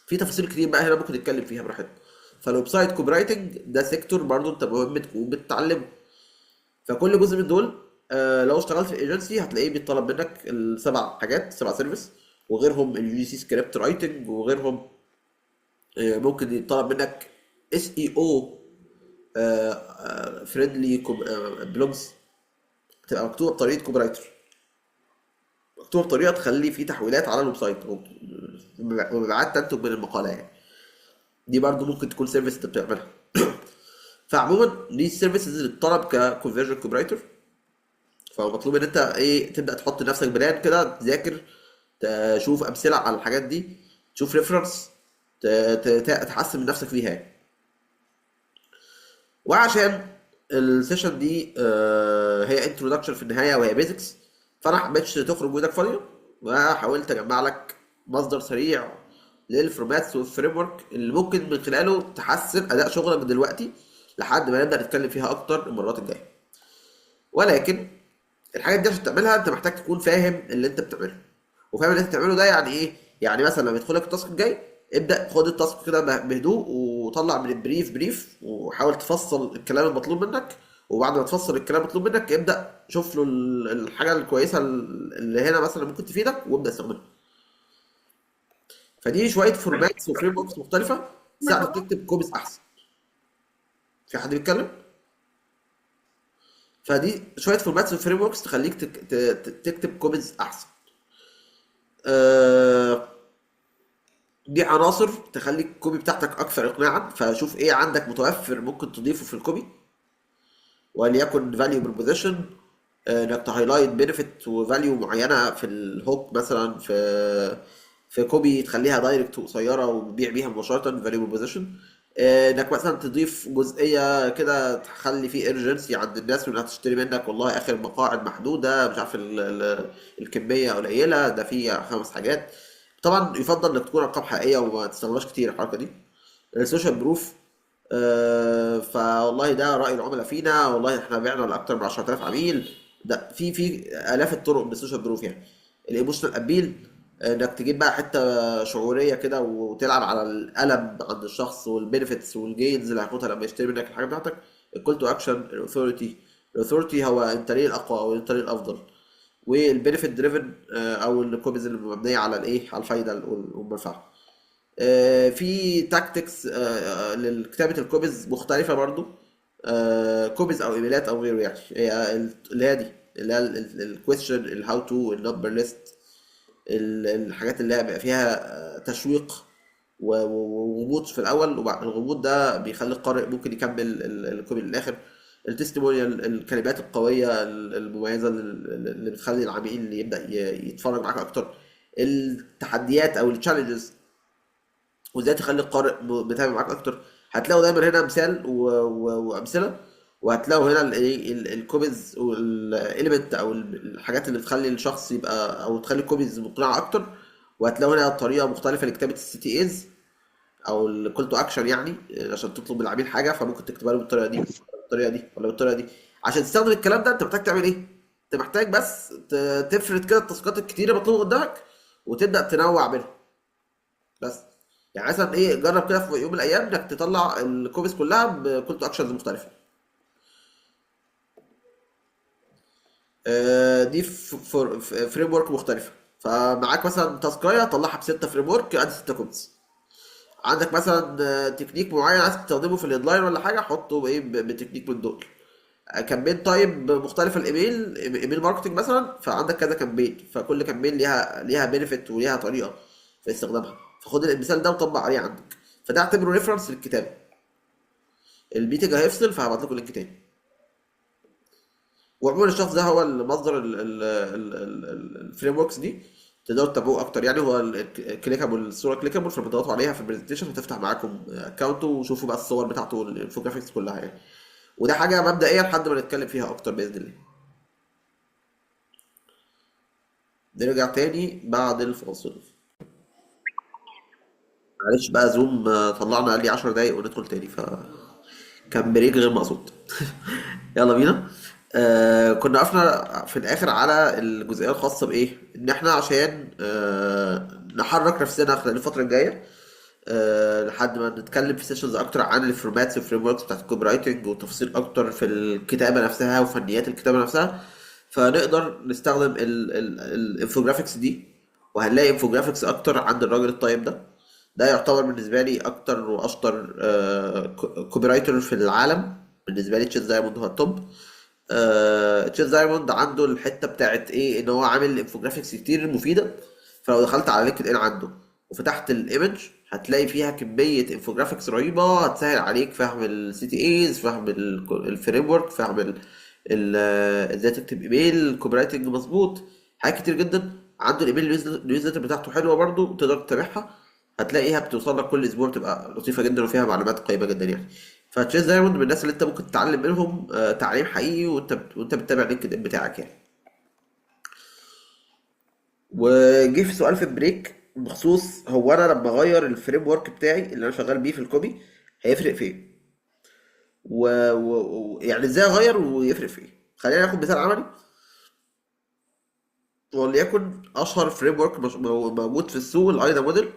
في تفاصيل كتير بقى هنا ممكن نتكلم فيها براحتنا. فالويب سايت كوبي رايتنج ده سيكتور برضو انت مهم تكون بتتعلمه. فكل جزء من دول لو اشتغلت في ايجنسي هتلاقيه بيطلب منك السبع حاجات، سبع سيرفيس، وغيرهم اليو سي سكريبت رايتنج، وغيرهم ممكن يطلب منك اس اي او فريندلي بلوجز تبقى مكتوبه بطريقه كوبي رايتر، مكتوبه بطريقه تخلي فيه تحويلات على الويب سايت ومبيعات تنتج من المقاله يعني. دي برضو ممكن تكون سيرفيس انت بتعملها. فعموما دي السيرفيسز اللي بتطلب ككونفرجن كوبي رايتر. فمطلوب ان انت ايه تبدا تحط لنفسك بلان كده، تذاكر، تشوف امثله على الحاجات دي، تشوف ريفرنس، تحسن من نفسك فيها يعني. وعشان السيشن دي هي انترودكشن في النهايه وهي بيزكس، فانا حبيتش تخرج وايدك فاضيه، وحاولت اجمع لك مصدر سريع للفورماتس والفريم ورك اللي ممكن من خلاله تحسن اداء شغلك دلوقتي لحد ما نبدا نتكلم فيها اكتر المرات الجايه. ولكن الحاجات دي عشان تعملها انت محتاج تكون فاهم اللي انت بتعمله، وفاهم اللي انت بتعمله ده يعني ايه. يعني مثلا لما يدخلك التاسك الجاي، ابدا خد التاسك كده بهدوء، وطلع من البريف بريف، وحاول تفصل الكلام المطلوب منك. وبعد ما تفصل الكلام المطلوب منك، ابدا شوف له الحاجه الكويسه اللي هنا مثلا ممكن تفيدك، وابدا استخدمها. فدي شويه فورماتس وفريم وركس مختلفه تساعدك تكتب كوبيز احسن. في حد بيتكلم؟ فدي شويه فورماتس وفريم وركس تخليك تكتب كوبيز احسن. آه، دي عناصر تخلي الكوبي بتاعتك اكثر اقناعا. فشوف ايه عندك متوفر ممكن تضيفه في الكوبي، وليكن فاليو بروبوزيشن، انك تهايلايت بنفيت وفاليو معينه في الهوك مثلا، في كوبي تخليها دايركت وقصيره وبتبيع بيها مباشره، فاليو بروبوزيشن. انك مثلا تضيف جزئيه كده تخلي فيه ايرجنسي عند الناس انها تشتري منك، والله اخر مقاعد محدوده، مش عارف الكميه قليله، ده فيه 5 حاجات. طبعا يفضل انك تكون ارقام حقيقيه وما تستخدمهاش كتير الحركه دي. السوشيال بروف، فوالله ده رأي العملاء فينا، والله احنا بعنا لأكتر من 10,000 عميل. ده في آلاف الطرق من السوشيال بروف يعني. الايموشنال ابيل، انك تجيب بقى حته شعوريه كده وتلعب على الالم عند الشخص والبينيفيتس والجينز اللي هياخدها لما يشتري منك الحاجه بتاعتك. الكول تو اكشن، الاثوريتي. الاثوريتي هو انت ليه الاقوى او انت ليه الافضل. والبينيفيت دريفن، او الكوبيز اللي مبنيه على الايه، على الفايده والمنفعه. في تاكتكس لكتابة الكوبيز مختلفة برضو. كوبيز او ايميلات او غيره يعني. هي اللي هي دي اللي هي الكويستشن، الهاو تو، النمبر ليست، الحاجات اللي هي بيبقى فيها تشويق وغموض في الاول، وبعد الغموض ده بيخلي القارئ ممكن يكمل الكوبي للاخر. التستيمونيال، الكلمات القوية المميزة اللي بتخلي العميل اللي يبدأ يتفرج معاك اكتر. التحديات او التشالنجز، وازاي تخلي القارئ متابع معاك اكتر. هتلاقوا دايما هنا مثال وامثله، وهتلاقوا هنا الكوبيز والاليمنت او الحاجات اللي بتخلي الشخص يبقى او تخلي الكوبيز مقنعه اكتر. وهتلاقوا هنا طريقه مختلفه لكتابه السي تي ايز او الكول تو اكشن يعني، عشان تطلب من العميل حاجه فممكن تكتبها له بالطريقه دي، بالطريقه دي، ولا بالطريقه دي. عشان تستخدم الكلام ده انت محتاج تعمل ايه؟ انت محتاج بس تفرد كده التاسكات الكتيره مطلوبه قدامك، وتبدا تنوع بينهم بس. يعني مثلا ايه، جرب كده في يوم من الايام انك تطلع الكوبيز كلها بكول تو اكشنز مختلفه. دي فريم ورك مختلفه. فمعاك مثلا تاسكايه طلعها ب6 فريم ورك، ادي 6 كوبيز. عندك مثلا تكنيك معين عايز تستخدمه في الهيدلاين ولا حاجه، حطه بايه بتكنيك من دول. كامبين تايب مختلفه، الايميل ايميل ماركتنج مثلا، فعندك كذا كامبين، فكل كامبين ليها بينفيت وليها طريقه في استخدامها. فخد المثال ده وطبق عليه عندك، فده اعتبره ريفرنس للكتابه. الميتنج هيفصل فهبعت لكم لينك تاني. وعموما الشخص ده هو المصدر الفريم وركس دي، تقدروا تتابعوه اكتر يعني. هو كليكابل، الصوره كليكابل، فبتضغطوا عليها في البرزنتيشن هتفتح معاكم اكونت، وشوفوا بقى الصور بتاعته والانفوجرافيكس كلها يعني. وده حاجه مبدئيه لحد ما نتكلم فيها اكتر باذن الله. نرجع تاني بعد الفاصل. معلش بقى زوم طلعنا قال لي 10 دقايق وندخل تاني، كان بريك غير مقصود. يلا بينا. كنا وقفنا في الاخر على الجزئيه الخاصه بايه، ان احنا عشان نحرك نفسنا خلال الفتره الجايه، لحد ما نتكلم في سيشنز اكتر عن الفورماتس والفريم وركس بتاعت الكوبي رايتنج، وتفاصيل اكتر في الكتابه نفسها وفنيات الكتابه نفسها. فنقدر نستخدم الانفوجرافيكس دي، وهنلاقي انفوجرافيكس اكتر عند الراجل الطيب ده يعتبر بالنسبه لي اكتر واشطر كوبي رايتر في العالم. بالنسبه لي تشيز دايموند هو التوب. تشيز دايموند عنده الحته بتاعت ايه، ان هو عامل انفوجرافيكس كتير مفيده. فلو دخلت على لينكد ان عنده وفتحت الايمج هتلاقي فيها كميه انفوجرافيكس رهيبه، هتسهل عليك فهم السي تي ايز، فهم الفريم ورك، فهم ازاي تكتب ايميل، كوبي رايتنج مظبوط، حاجات كتير جدا. عنده الايميل نيوزلتر بتاعته حلوه برضو، تقدر تتابعها، هتلاقيها بتوصل لك كل اسبوع، تبقى لطيفه جدا وفيها معلومات قيمه جدا يعني. فتشيز دايموند من الناس اللي انت ممكن تتعلم منهم تعليم حقيقي وانت بتتابع لينكد ان بتاعك يعني. وجه في سؤال في البريك بخصوص هو انا لما اغير الفريم ورك بتاعي اللي انا شغال بيه في الكوبي هيفرق في ايه، يعني ازاي اغير ويفرق في ايه. خلينا ناخد مثال عملي. وليكن اشهر فريم ورك موجود في السوق الايدا موديل،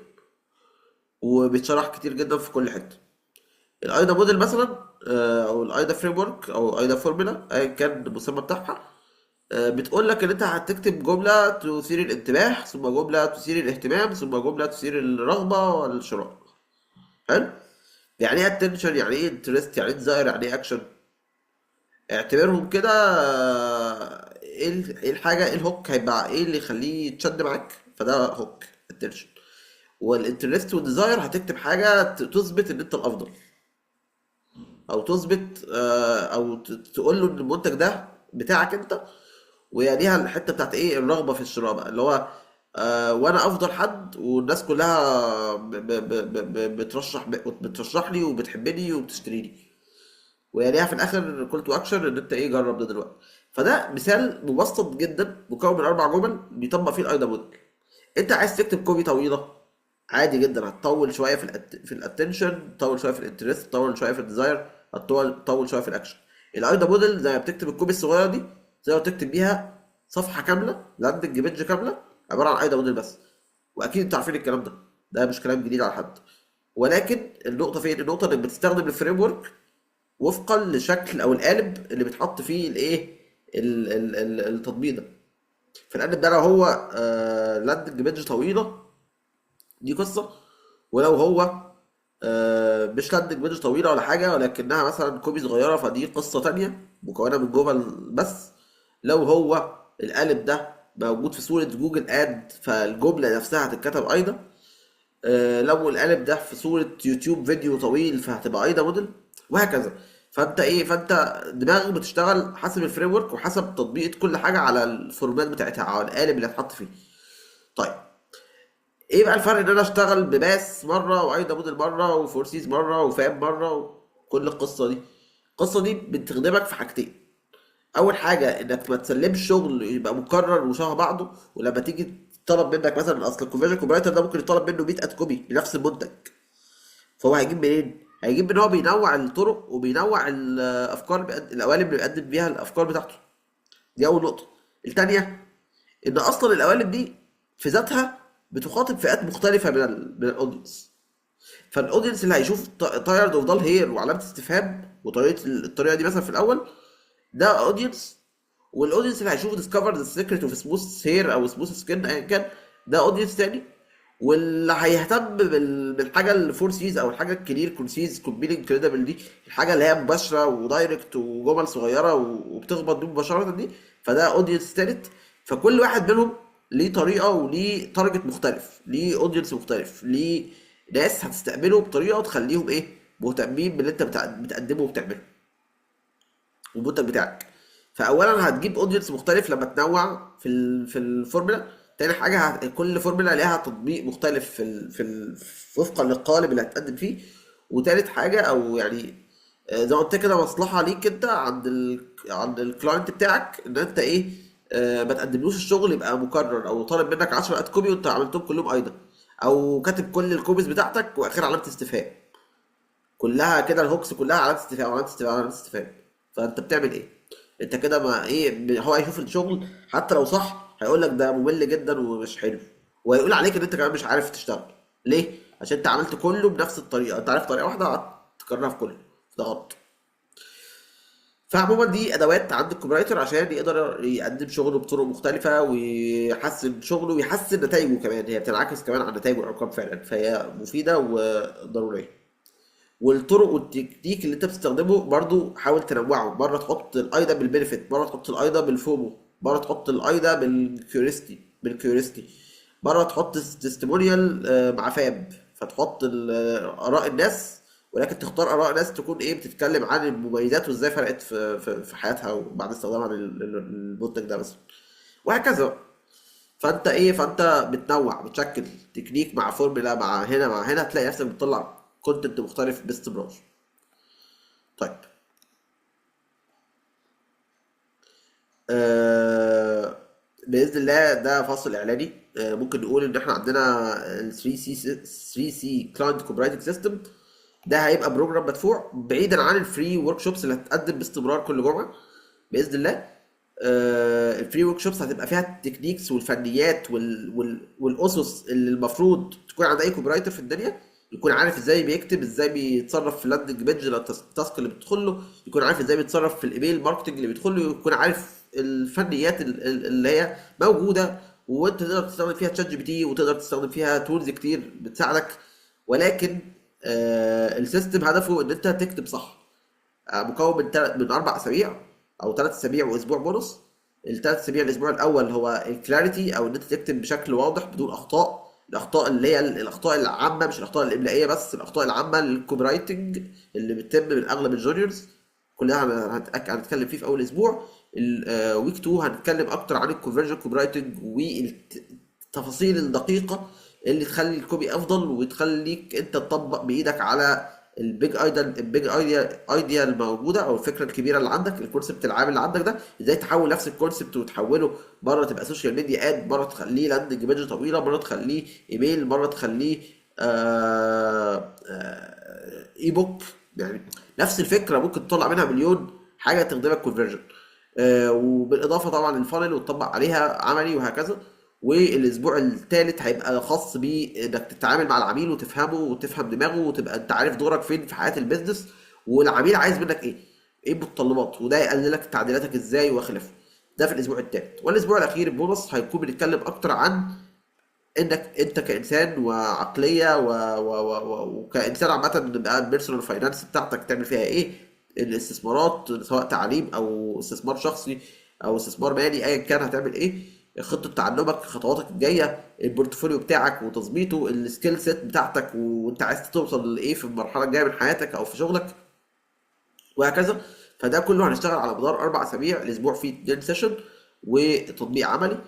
وبيتشرح كتير جدا في كل حته. الايدا موديل مثلا او الايدا فريم ورك او ايدا فورمولا ايا كان المسمى بتاعها، بتقول لك ان انت هتكتب جمله تثير الانتباه، ثم جمله تثير الاهتمام، ثم جمله تثير الرغبه والشراء. حلو. يعني ايه اتنشن، يعني ايه انترست، يعني ايه ديزاير، يعني ايه اكشن. اعتبرهم كده ايه ايه الحاجه، ايه الهوك، هيبقى ايه اللي يخليه يتشد معاك، فده هوك اتنشن. والانترست والديزاير هتكتب حاجه تثبت ان انت الافضل، او تثبت او تقول له ان المنتج ده بتاعك انت. ويليها الحته بتاعت ايه، الرغبه في الشراء بقى، اللي هو وانا افضل حد والناس كلها بترشح لي وبتحبني وبتشتريني. ويليها في الاخر كول تو اكشن ان انت ايه، جرب ده دلوقتي. فده مثال مبسط جدا مكون من 4 جمل بيطبق فيه الايدا موديل. انت عايز تكتب كوبي طويله، عادي جدا هتطول شويه في الاتنشن، تطول شويه في الانترست، تطول شويه في الديزاير، تطول شويه في الاكشن. الايدا موديل زي ما بتكتب الكوبي الصغيره دي، تقدر تكتب بيها صفحه كامله، لاندنج بيج كامله عباره عن ايدا موديل بس. واكيد انتوا عارفين الكلام ده، ده مش كلام جديد على حد. ولكن النقطه فين، النقطه انك بتستخدم الفريم ورك وفقا لشكل او القالب اللي بيتحط فيه الايه، التطبيق ده. فالقالب ده لو هو لاندنج بيج طويله دي قصة، ولو هو مش لاندنج بيج طويلة ولا حاجة ولكنها مثلا كوبي صغيرة فدي قصة تانية مكونة من جمل بس. لو هو القالب ده موجود في صورة جوجل اد فالجملة نفسها هتتكتب أيضا. لو القالب ده في صورة يوتيوب فيديو طويل فهتبقى أيضا موديل، وهكذا. فانت ايه، فانت دماغك بتشتغل حسب الفريم ورك وحسب تطبيقة كل حاجة على الفورمات بتاعتها او القالب اللي هتحط فيه. طيب ايه بقى الفرق ان انا اشتغل بباس مره وايدا موديل مره وفورسيز مره وفاب مره وكل القصه دي. القصه دي بتخدمك في حاجتين. اول حاجه انك ما تسلمش شغل يبقى مكرر وشبه بعضه، ولما تيجي تطلب منك مثلا، اصل الكونفرجن كوبرايتر ده ممكن يطلب منه 100 اد كوبي لنفس المنتج. فهو هيجيب منين؟ هيجيب ان هو بينوع الطرق وبينوع الافكار القوالب اللي بيقدم بيها الافكار بتاعته. دي اول نقطه. التانيه ان اصلا القوالب دي في ذاتها بتخاطب فئات مختلفه من الاودينس. فالاودينس اللي هيشوف تايرد اوف دال هير وعلامه استفهام وطريقه الطريقه دي مثلا في الاول، ده اودينس. والاودينس اللي هيشوف ديسكفر ذا سيكريت اوف سموث هير او سموث سكين ايا كان، ده اودينس تاني. واللي هيهتم بالحاجه الفور سيز او الحاجه الكلير كونسيز كومبيلينج كريدبل دي، الحاجه اللي هي مباشره ودايركت وجمل صغيره وبتخبط بيه مباشره دي، فده اودينس تالت. فكل واحد منهم ليه طريقه وليه تارجت مختلف، ليه اودينس مختلف، ليه ناس هتستقبله بطريقه تخليهم ايه، مهتمين باللي انت بتقدمه وبتعمله والمنتج بتاعك. فاولا هتجيب اودينس مختلف لما تنوع في الفورمولا. تاني حاجه كل فورمولا ليها تطبيق مختلف وفقا للقالب اللي هتقدم فيه. وتالت حاجه او يعني زي ما قلت كده، مصلحه ليك انت عند الكلاينت بتاعك ان انت ايه، ما تقدملوش الشغل يبقى مكرر او طالب منك 10 اد كوبي وانت عملتهم كلهم ايضا، او كاتب كل الكوبيز بتاعتك واخر علامه استفهام. كلها كده الهوكس كلها علامة استفهام علامة استفهام علامة استفهام. فانت بتعمل ايه؟ انت كده ما ايه، هو هيشوف الشغل حتى لو صح هيقول لك ده ممل جدا ومش حلو، وهيقول عليك ان انت كمان مش عارف تشتغل. ليه؟ عشان انت عملت كله بنفس الطريقة، انت عارف طريقة واحدة هتكررها في كله، ده غلط. فعموما دي ادوات عند الكوبي رايتر عشان يقدر يقدم شغله بطرق مختلفة ويحسن شغله ويحسن نتائجه كمان. هي بتنعكس كمان على نتائجه والارقام فعلا، فهي مفيدة وضرورية. والطرق والتكنيك اللي انت بتستخدمه برضو حاول تنوعه. مره تحط الايدا بالبنفيت، مره تحط الايدا بالفومو، مره تحط الايدا بالكيوريستي، مره تحط تستيمونيال مع فاب، فتحط اراء الناس، ولكن تختار اراء ناس تكون ايه بتتكلم عن المميزات وازاي فرقت في حياتها وبعد استخدامها المنتج ده مثلا، وهكذا. فانت بتنوع، بتشكل تكنيك مع فورمولا مع هنا مع هنا، تلاقي نفسك بتطلع كونتنت مختلف باستمرار. طيب آه باذن الله ده فاصل اعلاني. ممكن نقول ان احنا عندنا ال 3 سي كلاينت كوبرايتنج سيستم. ده هيبقى بروجرام مدفوع بعيدا عن الفري ورك شوبس اللي هتتقدم باستمرار كل جمعه باذن الله. الفري ورك شوبس هتبقى فيها التكنيكس والفنيات والاسس اللي المفروض تكون عند اي كوبي رايتر في الدنيا، يكون عارف ازاي بيكتب، ازاي بيتصرف في اللاندنج بيج التاسك اللي بتدخل له، يكون عارف ازاي بيتصرف في الايميل ماركتنج اللي بيدخل له، يكون عارف الفنيات اللي هي موجوده. وانت تقدر تستخدم فيها تشات جي بي تي، وتقدر تستخدم فيها تولز كتير بتساعدك. ولكن السيستم هدفه ان انت تكتب صح. مكون من 4 اسابيع او 3 اسابيع واسبوع بونص. ال3 اسابيع، الاسبوع الاول هو الكلاريتي، او ان انت تكتب بشكل واضح بدون اخطاء. الاخطاء اللي هي الاخطاء العامه، مش الاخطاء الاملائيه بس، الاخطاء العامه للكوبي رايتنج اللي بتتم من اغلب الجونيورز. كلها هنتكلم فيه في اول اسبوع. ويك 2 هنتكلم اكتر عن الكونفرجن كوبي رايتنج والتفاصيل الدقيقه اللي تخلي الكوبي افضل، وتخليك انت تطبق بايدك على البيج ايديا الموجوده، او الفكره الكبيره اللي عندك، الكونسبت العام اللي عندك ده، ازاي تحول نفس الكونسبت وتحوله مره تبقى سوشيال ميديا اد، مره تخليه لاندنج بيج طويله، مره تخليه ايميل، مره تخليه اي بوك. يعني نفس الفكره ممكن تطلع منها مليون حاجه تخدمك كونفرجن. وبالاضافه طبعا الفانل وتطبق عليها عملي وهكذا. والاسبوع الثالث هيبقى خاص بانك تتعامل مع العميل وتفهمه وتفهم دماغه، وتبقى انت عارف دورك فين في حياه البيزنس، والعميل عايز منك ايه المتطلبات، وده يقللك تعديلاتك ازاي وخلافه. ده في الاسبوع الثالث. والاسبوع الاخير البونص هيكون بنتكلم اكتر عن انك انت كانسان وعقليه وكانسان عامه، بقى البيرسونال فاينانس بتاعتك تعمل فيها ايه، الاستثمارات سواء تعليم او استثمار شخصي او استثمار مالي ايا كان هتعمل ايه، خطه تعلمك، خطواتك الجايه، البورتفوليو بتاعك وتظبيطه، السكيل سيت بتاعتك، وانت عايز توصل لايه في المرحله الجايه من حياتك او في شغلك، وهكذا. فده كله هنشتغل على مدار 4 اسابيع. الاسبوع فيه 2 سيشن وتطبيق عملي.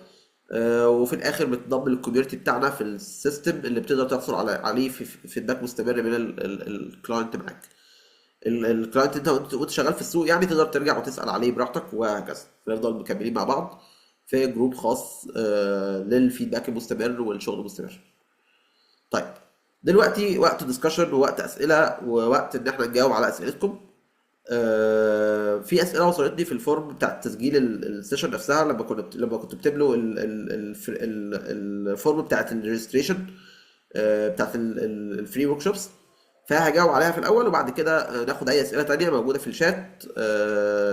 وفي الاخر بتضم الكوميونتي بتاعنا في السيستم اللي بتقدر تحصل عليه في فيدباك مستمر من الكلاينت معاك. الكلاينت انت وانت شغال في السوق يعني تقدر ترجع وتسال عليه براحتك، وهكذا نفضل مكملين مع بعض في جروب خاص للفيدباك المستمر والشغل المستمر. طيب دلوقتي وقت ديسكشن ووقت اسئله ووقت ان احنا نجاوب على اسئلتكم. في اسئله وصلتني في الفورم بتاع تسجيل السيشن نفسها، لما كنت بتملوا الفورم بتاعت الريجستريشن بتاعت الفري ورك شوبس. فهجاوب عليها في الاول، وبعد كده ناخد اي اسئله تانية موجوده في الشات.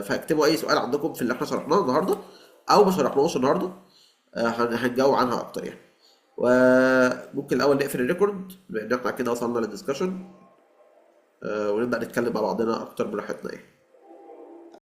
فاكتبوا اي سؤال عندكم في اللي احنا شرحناه النهارده او ما شرحناهوش النهارده، هنجاوب عنها اكتر يعني. وممكن الاول نقفل الريكورد لان احنا كده وصلنا للدiscussion، ونبدا نتكلم مع بعضنا اكتر براحتنا يعني.